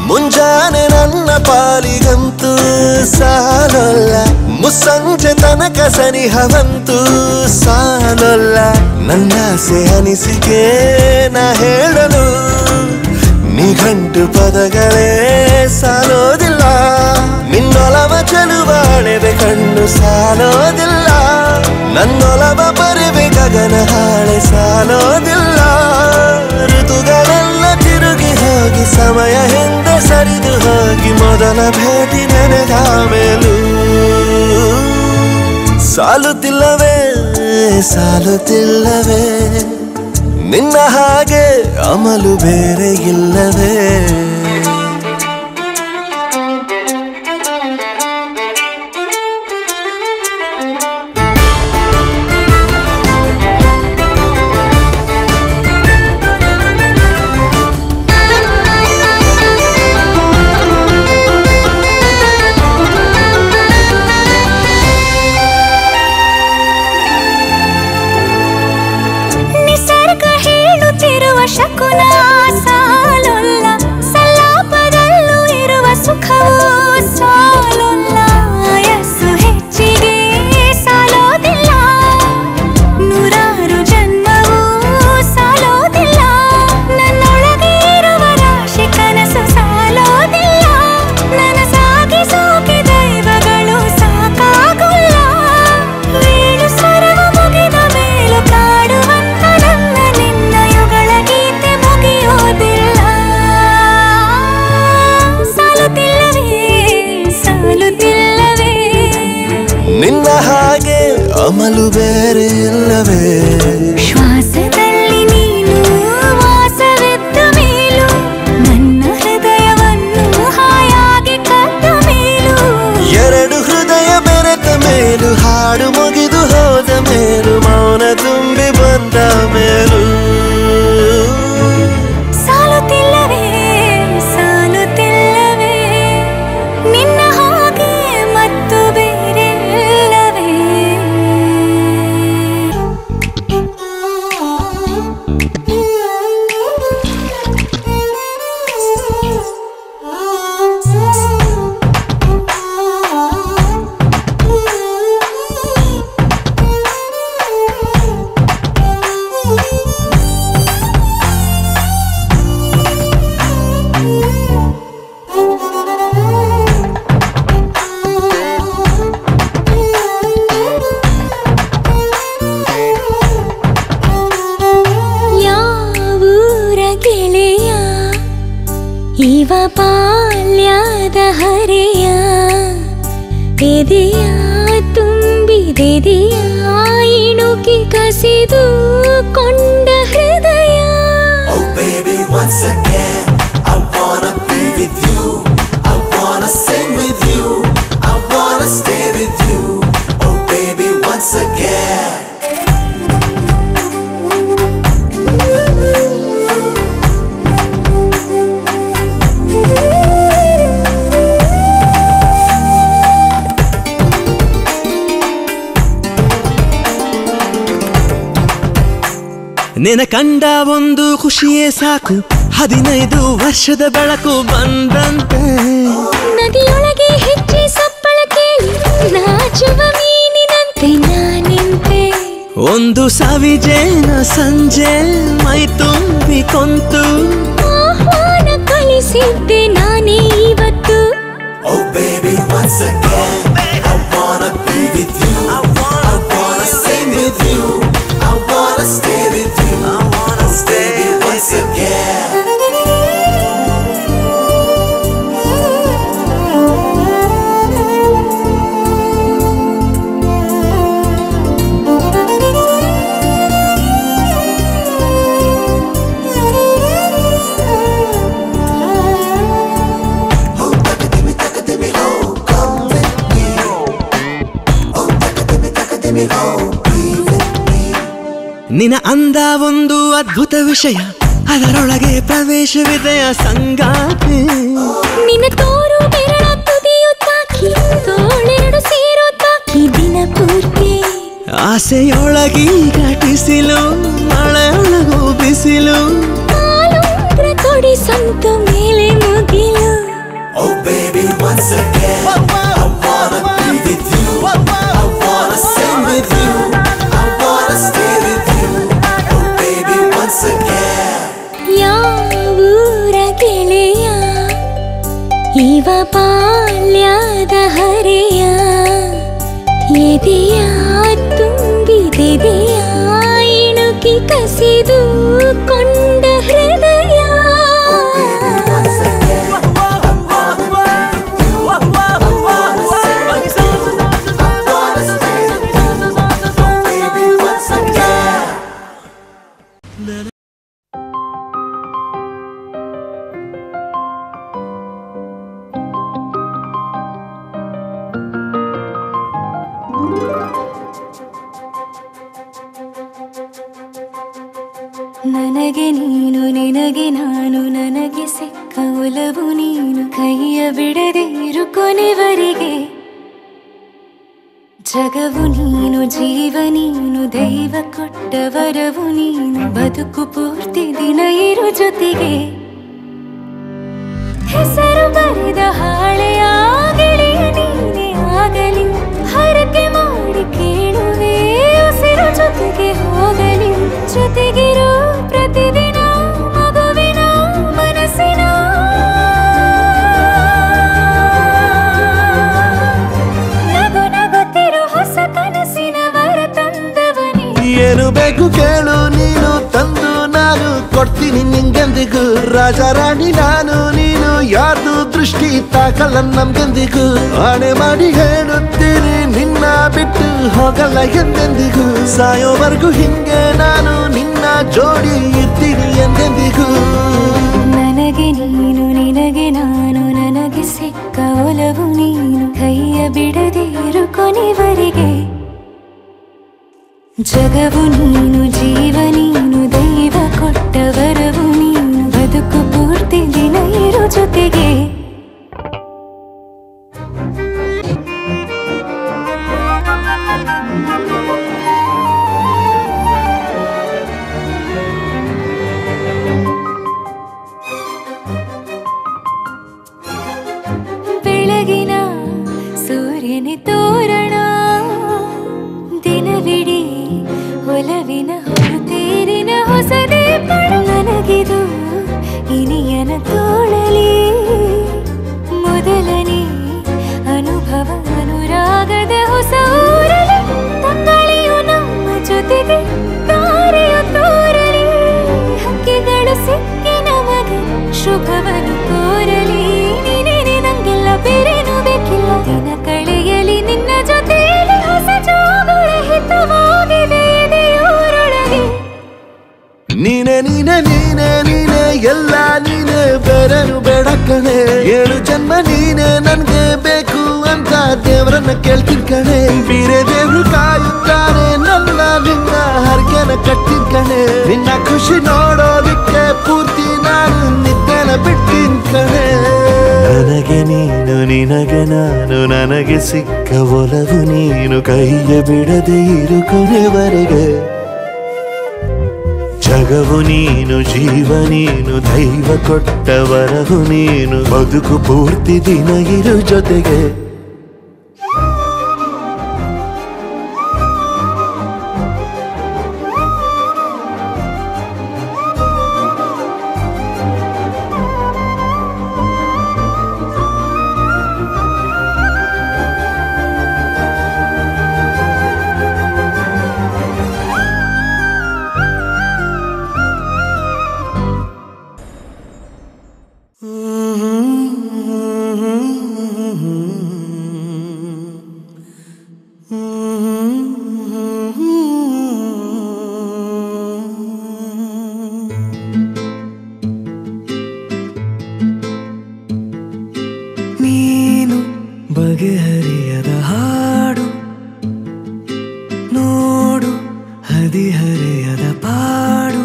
ಮುಂಜಾನೆ ನನ್ನ ಪಾಲಿಗಂತೂ ಸಾಲೊಲ್ಲ, ಮುಸ್ಸಂಜೆ ತನಕ ಸನಿಹವಂತೂ ಸಾಲೊಲ್ಲ. ನನ್ನಾಸೆ ಅನಿಸಿಕೆ ನಾ ಹೇಳಲು ನಿಘಂಟು ಪದಗಳೇ ಸಾಲೋದಿಲ್ಲ. ನಿನ್ನೊಲವ ಚೆಲುವಾಳೆವೆ ಕಣ್ಣು ಸಾಲೋದಿಲ್ಲ, ನನ್ನೊಲವ ಬರಿವೆ ಗಗನ ಹಾಳೆ ಸಾಲೋದಿಲ್ಲ. ಋತುಗಳೆಲ್ಲ ತಿರುಗಿ ಹೋಗಿ ಸಮಯ ಹಿಂದೆ ಸರಿದು ಹೋಗಿ ಮೊದಲ ಭೇಟಿ ನೆನೆದ ಮೇಲೂ. ಸಾಲುತ್ತಿಲ್ಲವೇ ಸಾಲುತ್ತಿಲ್ಲವೇ ನಿನ್ನ ಹಾಗೆ ಅಮಲು ಬೇರೆ ಇಲ್ಲವೇ. ನಿಸರ್ಗ ಹೇಳುತ್ತಿರುವ ಶಕುನ ಸಾಲೊಲ್ಲ, ಸಲಾಪದಲ್ಲೂ ಇರುವ ಸುಖವೂ ಸಾಲೊಲ್ಲ. ಯಸ್ಸು ಹೆಚ್ಚಿಗೆ ಸಾಲೋದಿಲ್ಲ, ನೂರಾರು ಜನ್ಮವೂ ಸಾಲೋದಿಲ್ಲ. ನನ್ನೊಳಗೆ ಇರುವ ರಾಶಿ ಕನಸು ಸಾಲೋದಿಲ್ಲ, ನನಸಾಗಿ ಸೋಕೆ ದೈವಗಳು ಸಾಕಾಗುಲ್ಲ. ವೀಳು ಸ್ವರವು ಮುಗಿದ ಮೇಲೂ ಕಾಡುವಂತ ನನ್ನ ನಿನ್ನ ಯುಗಳ ಗೀತೆ ಮುಗಿಯೋದಿಲ್ಲ. ಸಾಲುತ್ತಿಲ್ಲವೇ ಸಾಲುತ್ತಿಲ್ಲವೇ ನಿನ್ನ ಹಾಗೆ ಅಮಲು ಬೇರೆ ಇಲ್ಲವೇ. ಶ್ವಾಸದಲ್ಲಿ ನೀನು ವಾಸವಿದ್ದ ಮೇಲೂ, ನನ್ನ ಹೃದಯವನ್ನು ಹಾಯಾಗಿ ಕದ್ದ ಮೇಲೂ. ಎರಡು ಹೃದಯ ಬೆರೆತ ಮೇಲೂ, ಹಾಡು ಮುಗಿದು ಹೋದ ಮೇಲೂ, ಮೌನ ತುಂಬಿ ಬಂದ ಮೇಲೂ. ಸಾಲುತ್ತಿಲ್ಲವೇ ಸಾಲುತ್ತಿಲ್ಲವೇ ನಿನ್ನ ಹಾಗೆ ಮತ್ತು ಬೇರೆ ಇಲ್ಲವೇ. ಇವ ಬಾಲ್ಯದ ಹರೆಯ ಎದೆಯ ತುಂಬಿದೆದೆಯ ಇಣುಕಿ ಕಸಿದು ಕೊಂಡ ಹೃದಯ. Oh baby, once again I wanna be with you, I wanna sing with you, I wanna stay with you. Oh baby, once again. ನಿನ ಕಂಡ ಒಂದು ಖುಷಿಯೇ ಸಾಕು, 15 ವರ್ಷದ ಬೆಳಕು ಬಂದಂತೆ. ನದಿಯೊಳಗೆ ಹೆಚ್ಚಿ ಸಪ್ಪಳ ಕೇಳಿ ನಾಚುವ ಮೀನಿನಂತೆ ನಾನಿಂತೆ. ಒಂದು ಸವಿಜೇನ ಸಂಜೆ ಮೈ ತುಂಬಿ ಕೊಂತು ಆಹ್ವಾನ ಕಳಿಸಿದ್ದೆ ನಾನೇ ಇವತ್ತು. Oh baby, once again I wanna be with you, I wanna sing with you, I wanna stay with you, I wanna stay once again. ನಿನ ಅಂದ ಒಂದು ಅದ್ಭುತ ವಿಷಯ, ಅದರೊಳಗೆ ಪ್ರವೇಶವಿದೆಯ ಸಂಗಾತಿ. ನಿನ್ನ ತೋರು ಬೆರಳ ತುದಿಯು ತಾಕಿ ತೋಳೆರಡು ಸೇರೋ ತಾಕಿ ದಿನ ಪೂರ್ತಿ. ಆಸೆಯೊಳಗಿ ಘಟಿಸಿಲು ಮಳೆಯೊಳಗು ಬಿಸಿಲು, ಕಾಲುಂಗ್ರ ಕೊಡಿ ಸಂತು ಮೇಲೆ ಮುಗಿಲು. Oh baby, once again I wanna be with you, I wanna sing with you, I wanna stay with you. Oh baby, once again. ಯಾವೂರ ಗೆಳೆಯ ಇವ ಬಾಲ್ಯದ ಹರೆಯ ಎದೆಯ ತುಂಬಿದೆದೆಯ ಇಣುಕಿ ಕಸಿದು ಕೊಂಡ ಹೃದಯ. ನನಗೆ ನೀನು ನಿನಗೆ ನಾನು, ನನಗೆ ಸಿಕ್ಕ ಒಲವು ನೀನು, ಕೈಯ ಬಿಡದೆ ಇರು ಕೊನೆವರೆಗೆ. ಜಗವು ನೀನು ಜೀವ ನೀನು, ದೈವ ಕೊಟ್ಟ ವರವು ನೀನು, ಬದುಕು ಪೂರ್ತಿ ದಿನ ಇರು ಜೊತೆಗೆ. ಹೆಸರು ಬರೆದ ಹಾಳೆಯಾಗಲಿ ನೀನೇ ಆಗಲಿ, ಹರಕೆ ಮಾಡಿ ಕೇಳುವೆ ಉಸಿರು ಜೊತೆಗೆ ಹೋಗಲಿ. ಜೊತೆಗಿರೋ ಪ್ರತಿದಿನ ಮಗುವಿನ ಮನಸ್ಸಿನ ನಗು ನಗುತ್ತಿರೋ ಹೊಸ ಕನಸಿನ ವರ ತಂದವನೇ. ಏನು ಬೇಕು ಕೇಳು ನೀನು ತಂದು ನಾನು ಕೊಡ್ತೀನಿ ನಿಂಗೆಂದಿಗೂ. ರಾಜ ರಾಣಿ ನಾನು ನೀನು, ಯಾರ್ದು ದೃಷ್ಟಿ ತಾಕಲ್ಲ ನಮ್ಗೆಂದಿಗೂ. ಆಣೆ ಮಾಡಿ ಹೇಳುತ್ತೀನಿ ನಿನ್ನ ಬಿಟ್ಟು ಹೋಗಲ್ಲ ಎಂದೆಂದಿಗೂ. ಸಾಯೋವರೆಗೂ ಹಿಂಗೆ ನಾನು ನಿನ್ನ ಜೋಡಿ ಇರ್ತೀನಿ ಎಂದೆಂದಿಗೂ. ನನಗೆ ನೀನು ನಿನಗೆ ನಾನು, ನನಗೆ ಸಿಕ್ಕ ಒಲವು ನೀನು, ಕೈಯ ಬಿಡದೆ ಇರು ಕೊನೆವರೆಗೆ. ಜಗವು ನೀನು ಜೀವ ನೀನು, ದೈವ ಕೊಟ್ಟ ವರವು ನೀನು, ಬದುಕು ಪೂರ್ತಿ ದಿನ ಇರು ಜೊತೆಗೆ. ಬೆಳಗಿನ ಸೂರ್ಯನೇ ತೋರಣ, ದಿನವಿಡೀ ಒಲವಿನ ಹೊರತೇರಿನ ಹೊಸದೇ ಪಡ. ನನಗಿದು ಇನಿಯನ ತೋಳಲಿ ಮೊದಲನೇ ಅನುಭವ, ಅನುರಾಗದ ಹೊಸ ಊರಲಿ. ತಂಗಳಿಯು ನಮ್ಮ ಜೊತೆಗೆ ತಾರೆಯು ತೋರಲಿ, ಹಕ್ಕಿಗಳು ಸಿಕ್ಕಿ ನಮಗೆ ಶುಭವನ್ನು ಕೋರಲಿ. ನೀನೆ ನೀನೆ ನೀನೆ ಎಲ್ಲ ನೀನೆ ಬೇರೆನು ಬೇಡ ಕಣೆ 7 ಜನ್ಮ ನೀನೆ ನನ್ಗೆ ಬೇಕು ಅಂತ ದೇವರನ್ನ ಕೇಳ್ತೀನಿ ಕಣೆ ಬೇರೆ ದೇವ್ರು ಕಾಯುತ್ತಾನೆ ನನ್ನ ನಿನ್ನ ಹರಕೆನ ಕಟ್ಟಿನ ಕಣೆ ನಿನ್ನ ಖುಷಿ ನೋಡೋದಿಕ್ಕೆ ಪೂರ್ತಿ ನಾನು ನಿದ್ದೆನ ಬಿಟ್ಟಿನ ಕಣೆ ನನಗೆ ನೀನು ನಿನಗೆ ನಾನು ನನಗೆ ಸಿಕ್ಕ ಒಲವು ನೀನು ಕೈಯ ಬಿಡದೆ ಇರು ಕೊನೆವರೆಗೆ ಜಗವು ನೀನು ಜೀವ ನೀನು ದೈವ ಕೊಟ್ಟ ವರವು ನೀನು ಬದುಕು ಪೂರ್ತಿ ದಿನ ಇರು ಜೊತೆಗೆ ನೀನು ಬಗೆಹರಿಯದ ಹಾಡು ನೋಡು ಹದಿಹರೆಯದ ಪಾಡು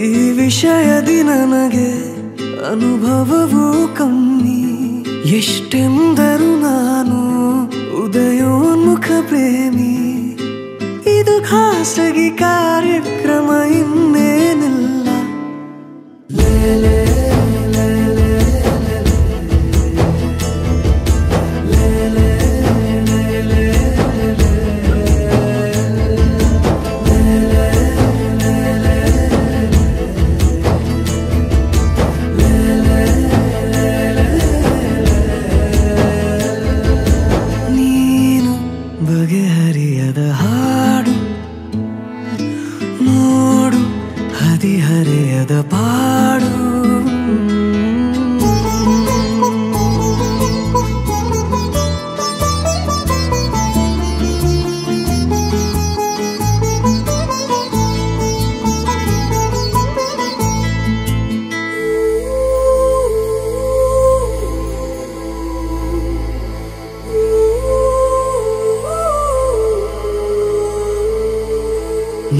ಈ ವಿಷಯದಿ ನನಗೆ ಅನುಭವವೂ ಕಮ್ಮಿ ಎಷ್ಟೆಂದರೂ ನಾನು ಉದಯೋನ್ಮುಖ ಪ್ರೇಮಿ ಇದು ಖಾಸಗಿ ಕಾರ್ಯಕ್ರಮ ಇನ್ನೇನಿಲ್ಲ ಲೇಲೆ ಬಗೆಹರಿಯದ ಹಾಡು ನೋಡು ಹದಿಹರೆಯದ ಪಾಡು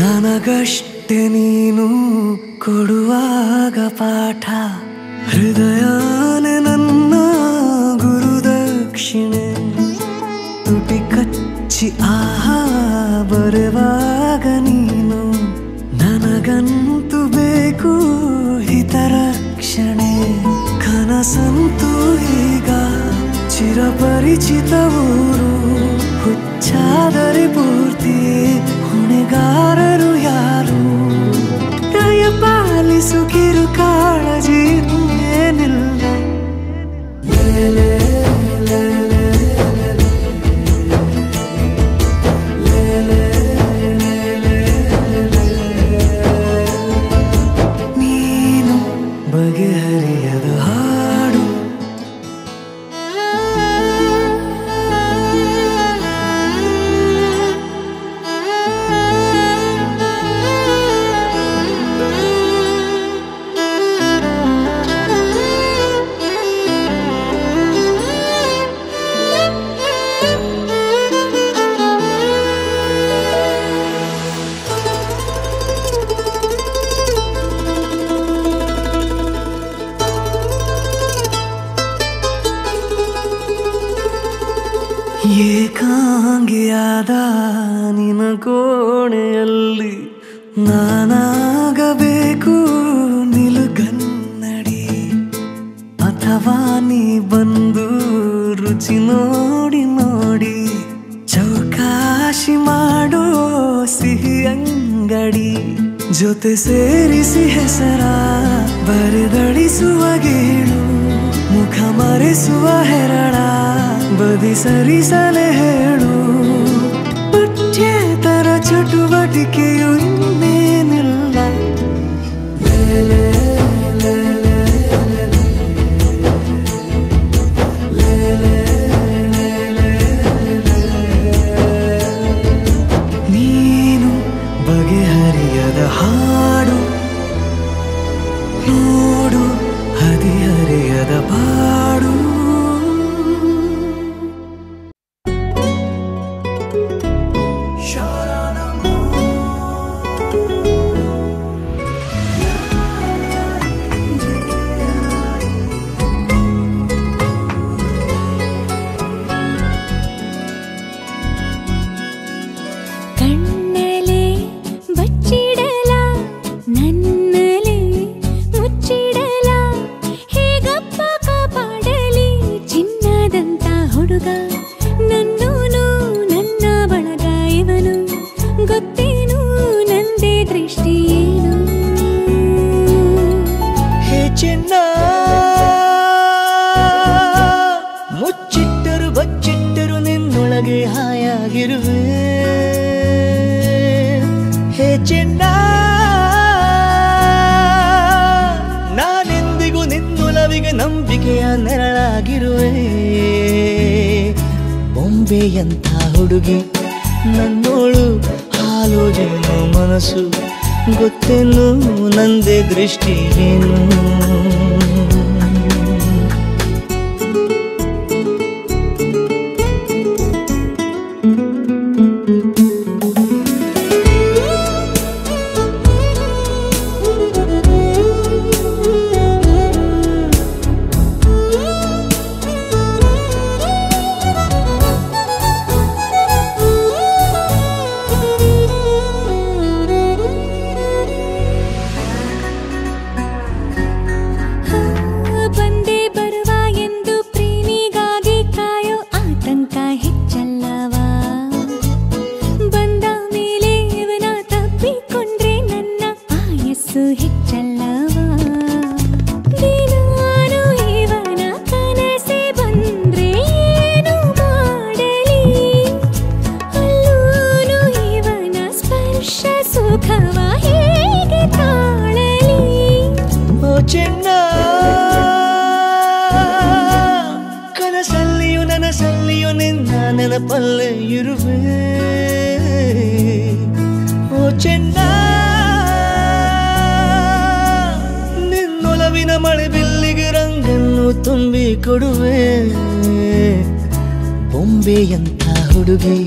ನನಗಷ್ಟೆ ನೀನು ಕೊಡುವಾಗ ಪಾಠ ಹೃದಯನೇ ನನ್ನ ಗುರುದಕ್ಷಿಣೆ ತುಟಿ ಕಚ್ಚಿ ಆಹಾ ಬರುವಾಗ ನೀನು ನನಗಂತೂ ಬೇಕು ಹಿತರಕ್ಷಣೆ ಕನಸಂತೂ ಈಗ ಚಿರಪರಿಚಿತ ಊರು ಹುಚ್ಚಾದರೆ ಪೂರ್ತಿ ಹೊಣೆಗಾರರು ಯಾರು ದಯ ಪಾಲಿಸು ಕಿರು ಕಾಳಜಿ ಏನಿಲ್ಲ ನೀನು ಬಗೆಹರಿಯದ ಹಾಡು ಏಕಾಂಗಿಯಾದ ನಿನ ಕೋಣೆಯಲ್ಲಿ ನಾನಾಗಬೇಕು ನಿಲುಗನ್ನಡಿ ಅಥವಾ ನೀ ಬಂದು ರುಚಿ ನೋಡಿ ನೋಡಿ ಚೌಕಾಶಿ ಮಾಡೋ ಸಿಹಿ ಅಂಗಡಿ ಜೊತೆ ಸೇರಿಸಿ ಹೆಸರ ಬರೆದಳಿಸುವ ಗೇಳು ಮುಖ ಮರೆಸುವ ಹೆರಳ ಬದಿ ಸರಿಸಲೆ ಹೇಳು ಪಠ್ಯೇತರ ಚಟುವಟಿಕೆಯು ಇನ್ನೇನಿಲ್ಲ ನೀನು ಬಗೆಹರಿಯದ ಹಾಡು ಚೆನ್ನ ನಾನೆಂದಿಗೂ ನಿನ್ನೊಲವಿಗೆ ನಂಬಿಕೆಯ ನೆರಳಾಗಿರುವೆ ಬೊಂಬೆಯಂಥ ಹುಡುಗಿ ನನ್ನೋಳು ಹಾಲು ಜೇನು ಮನಸ್ಸು ಗೊತ್ತೇನು ನಂದೇ ದೃಷ್ಟಿ ಏನು ಕನಸಲ್ಲಿಯೂ ನನಸಲ್ಲಿಯೂ ನಿನ್ನ ನೆನಪಲ್ಲೇ ಇರುವೆ ಓ ಚೆನ್ನ ನಿನ್ನೊಲವಿನ ಮಳೆ ಬಿಲ್ಲಿಗೆ ರಂಗನ್ನು ತುಂಬಿ ಕೊಡುವೆ ಬೊಂಬೆಯಂಥ ಹುಡುಗಿ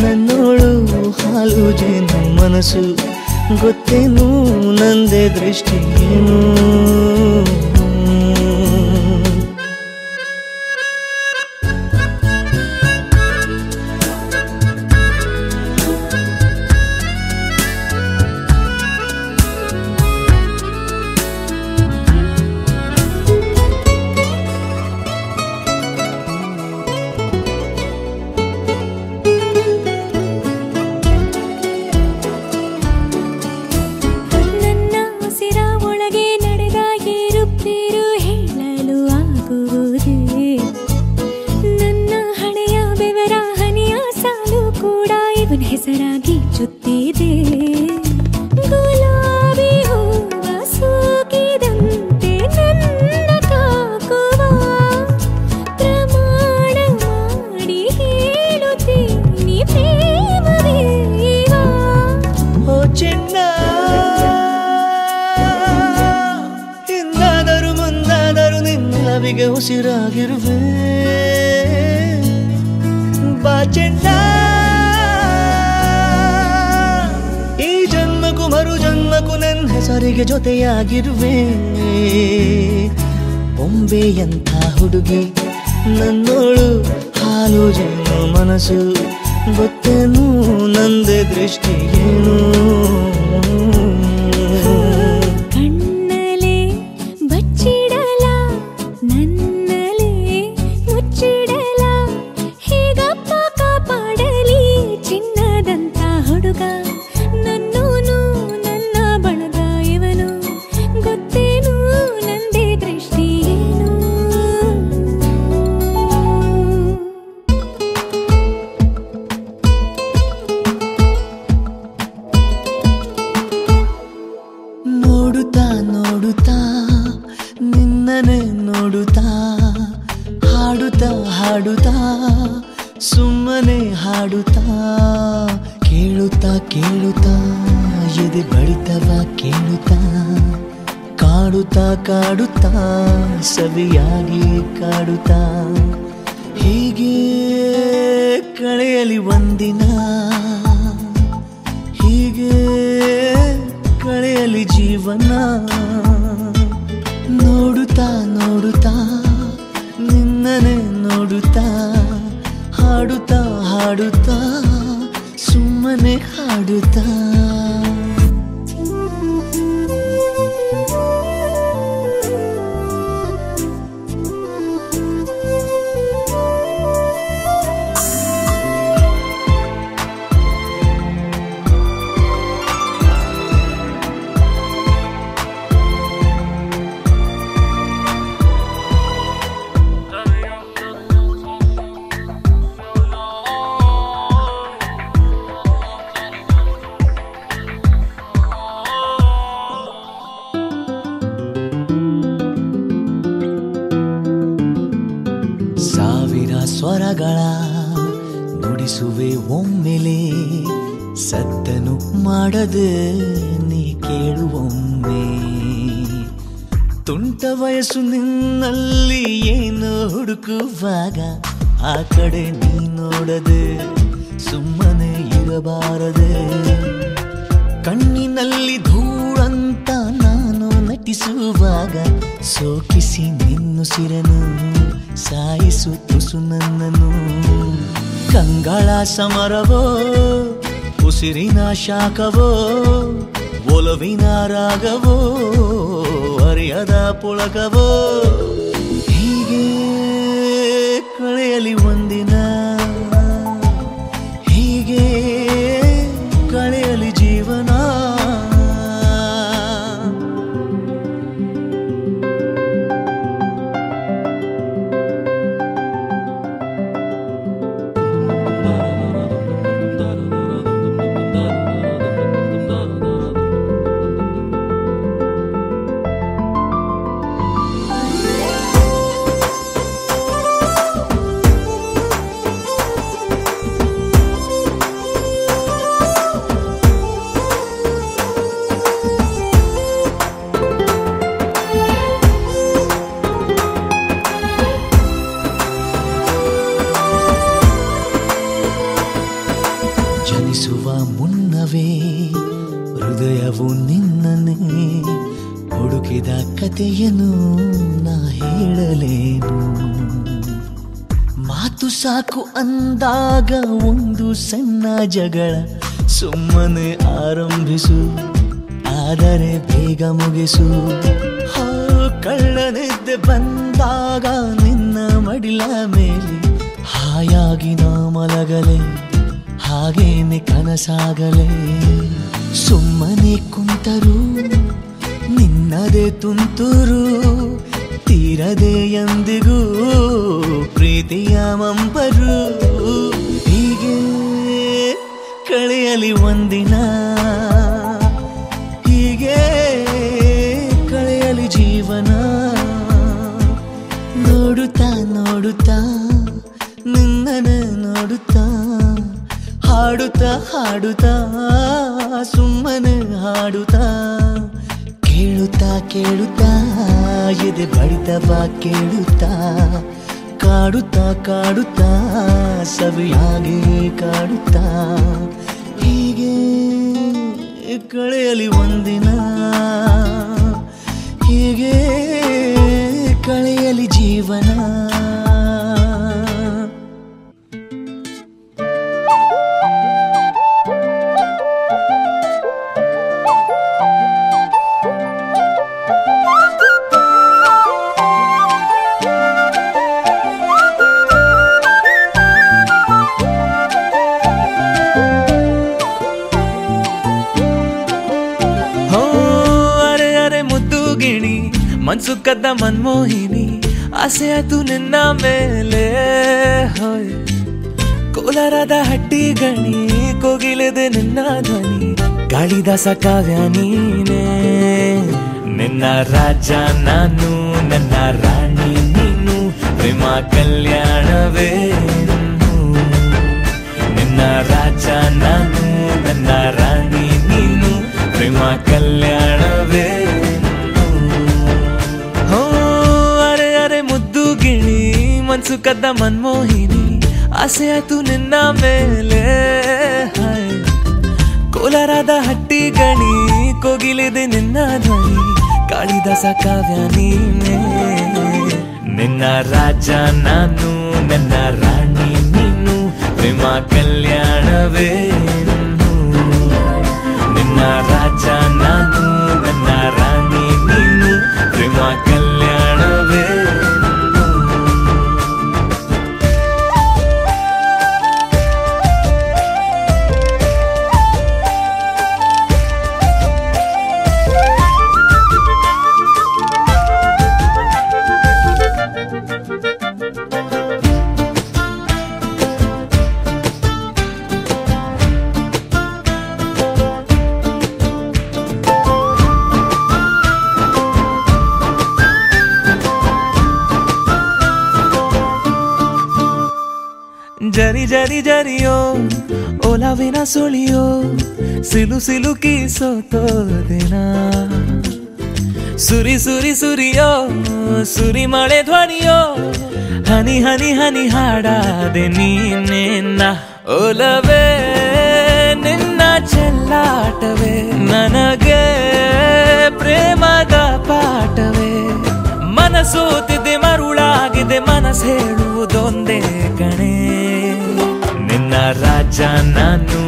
ನನ್ನೋಳು ಹಾಲು ಜೇನು ಮನಸ್ಸು ಗೊತ್ತೇನು ನಂದೇ ದೃಷ್ಟಿ ಏನು ಉಸಿರಾಗಿರುವೆ ಬಾ ಚೆನ್ನ ಈ ಜನ್ಮಕ್ಕೂ ಮರು ಜನ್ಮಕ್ಕೂ ನನ್ನ ಹೆಸರಿಗೆ ಜೊತೆಯಾಗಿರುವೆ ಬೊಂಬೆಯಂಥ ಹುಡುಗಿ ನನ್ನೋಳು ಹಾಲು ಜೇನು ಮನಸ್ಸು ಗೊತ್ತೇನು ನಂದೇ ದೃಷ್ಟಿ ಏನು ನೋಡುತ್ತಾ ನಿನ್ನನೆ ನೋಡುತ್ತಾ ಹಾಡುತ್ತಾ ಸುಮ್ಮನೆ ಹಾಡುತ್ತಾ ಕೇಳುತ್ತಾ ಎದೆ ಬಡಿತವ ಕೇಳುತ್ತಾ ಕಾಡುತ್ತಾ ಸವಿಯಾಗಿ ಕಾಡುತ್ತಾ ಹೀಗೆ ಕಳೆಯಲಿ ಒಂದಿನ ಹೀಗೆ ಕಳೆಯಲಿ ಜೀವನ ನೋಡುತ್ತಾ ನಿನ್ನನೆ ನೋಡುತ್ತಾ ಹಾಡುತ್ತಾ ಸುಮ್ಮನೆ ಹಾಡುತ್ತಾ ಕಂಗಳ ನುಡಿಸುವೆ ಒಮ್ಮೆಲೆ ಸದ್ದನು ಮಾಡದೆ ನೀ ಕೇಳುವೊಮ್ಮೆ ತುಂಟ ವಯಸ್ಸು ನಿನ್ನಲ್ಲಿ ಏನು ಹುಡುಕುವಾಗ ಆ ಕಡೆ ನೀ ನೋಡದೆ ಸುಮ್ಮನೆ ಇರಬಾರದೆ ಕಣ್ಣಿನಲ್ಲಿ ಧೂಳಂತ ನಾನು ನಟಿಸುವಾಗ ಸೋಕಿಸಿ ನಿನ್ನುಸಿರನು ಸಾಯಿಸು ತುಸು ನನ್ನನು ಕಂಗಳ ಸಮರವೋ ಉಸಿರಿನ ಶಾಖವೋ ಒಲವಿನ ರಾಗವೋ ಅರಿಯದ ಪುಳಕವೋ ಹೀಗೆ ಕಳೆಯಲಿ ಒಂದಿನ ಹೀಗೆ ಕಳೆಯಲಿ ಜೀವನ ಜನಿಸುವ ಮುನ್ನವೇ ಹೃದಯವು ನಿನ್ನನ್ನೇ ಹುಡುಕಿದ ಕಥೆಯನ್ನು ನಾ ಹೇಳಲೇನು ಮಾತು ಸಾಕು ಅಂದಾಗ ಒಂದು ಸಣ್ಣ ಜಗಳ ಸುಮ್ಮನೆ ಆರಂಭಿಸು ಆದರೆ ಬೇಗ ಮುಗಿಸು ಕಳ್ಳನಿದ್ದೆ ಬಂದಾಗ ನಿನ್ನ ಮಡಿಲ ಮೇಲೆ ಹಾಯಾಗಿ ನಾ ಮಲಗಲೇ ಹಾಗೇನೆ ಕನಸಾಗಲೇ ಸುಮ್ಮನೆ ಕುಂತರು ನಿನ್ನದೇ ತುಂತುರು ತೀರದೆ ಎಂದಿಗೂ ಪ್ರೀತಿಯ ಮಂಪರು ಹೀಗೆ ಕಳೆಯಲಿ ಒಂದಿನ ಹೀಗೆ ಕಳೆಯಲಿ ಜೀವನ ನೋಡುತ್ತಾ ನೋಡುತ್ತಾ ನಿನ್ನನ್ನು ನೋಡುತ್ತಾ ಹಾಡುತ್ತಾ ಹಾಡುತ್ತಾ ಸುಮ್ಮನೆ ಹಾಡುತ್ತಾ ಕೇಳುತ್ತಾ ಕೇಳುತ್ತಾ ಎದೆ ಬಡಿತವ ಕೇಳುತ್ತಾ ಕಾಡುತ್ತಾ ಕಾಡುತ್ತಾ ಸವಿಯಾಗಿ ಕಾಡುತ್ತಾ ಹೀಗೆ ಕಳೆಯಲಿ ಒಂದಿನ ಹೀಗೆ ಕಳೆಯಲಿ ಜೀವನ ಮನ್ಸು ಕದ್ದ ಮನ್ಮೋಹಿನಿ ಆಸೆ ಆಯ್ತು ನಿನ್ನ ಮೇಲೆ ಹೋಯ್ ಕೋಲಾರದ ಹಟ್ಟಿ ಗಣಿ ಕೋಗಿಲೆದೆ ನಿನ್ನ ಧ್ವನಿ ಗಾಳಿದಾಸ ಕಾವ್ಯ ನೀನೇ ನಿನ್ನ ರಾಜ ನಾನು ನನ್ನ ರಾಣಿ ನೀನು ಪ್ರೇಮ ಕಲ್ಯಾಣವೇ ನಿನ್ನ ರಾಜ ನಾನು ನನ್ನ ರಾಣಿ ನೀನು ಪ್ರೇಮ ಕಲ್ಯಾಣವೇ ಮನ್ಸು ಕದ್ದ ಮನ್ಮೋಹಿನಿ ಆಸೆ ಆಯ್ತು ನಿನ್ನ ಮೇಲೆ ಕೋಲಾರದ ಹಟ್ಟಿ ಗಣಿ ಕೋಗಿಲೆದೆ ನಿನ್ನ ಧ್ವನಿ ಕಾಳಿದಾಸ ಕಾವ್ಯ ನೀನೇ ನಿನ್ನ ರಾಜ ನಾನು ನನ್ನ ರಾಣಿ ನೀನು ಪ್ರೇಮ ಕಲ್ಯಾಣವೇ ನಿನ್ನ ರಾಜ ನಾನು ನನ್ನ ರಾಣಿ ನೀನು ಪ್ರೇಮ ಕಲ್ಯಾಣವೇ ಜರಿ ಜರಿ ಜರಿಯೋ ಒಲವಿನ ಸುಳಿಯೋ ಸಿಲು ಸಿಲುಕಿ ಸೋತೋದೆನ ಸುರಿ ಸುರಿ ಸುರಿಯೋ ಸುರಿ ಮಳೆ ಧ್ವನಿಯೋ ಹನಿ ಹನಿ ಹನಿ ಹಾಡಾದೆ ನೀನೇನ ಒಲವೇ ನಿನ್ನ ಚೆಲ್ಲಾಟವೇ ನನಗೆ ಪ್ರೇಮದ ಪಾಠವೇ ಮನಸೋತಿದೆ ಮರುಳಾಗಿದೆ ಮನಸ್ಸು ಹೇಳುವುದೊಂದೇ ಕಣೆ ನಿನ್ನ ರಾಜ ನಾನು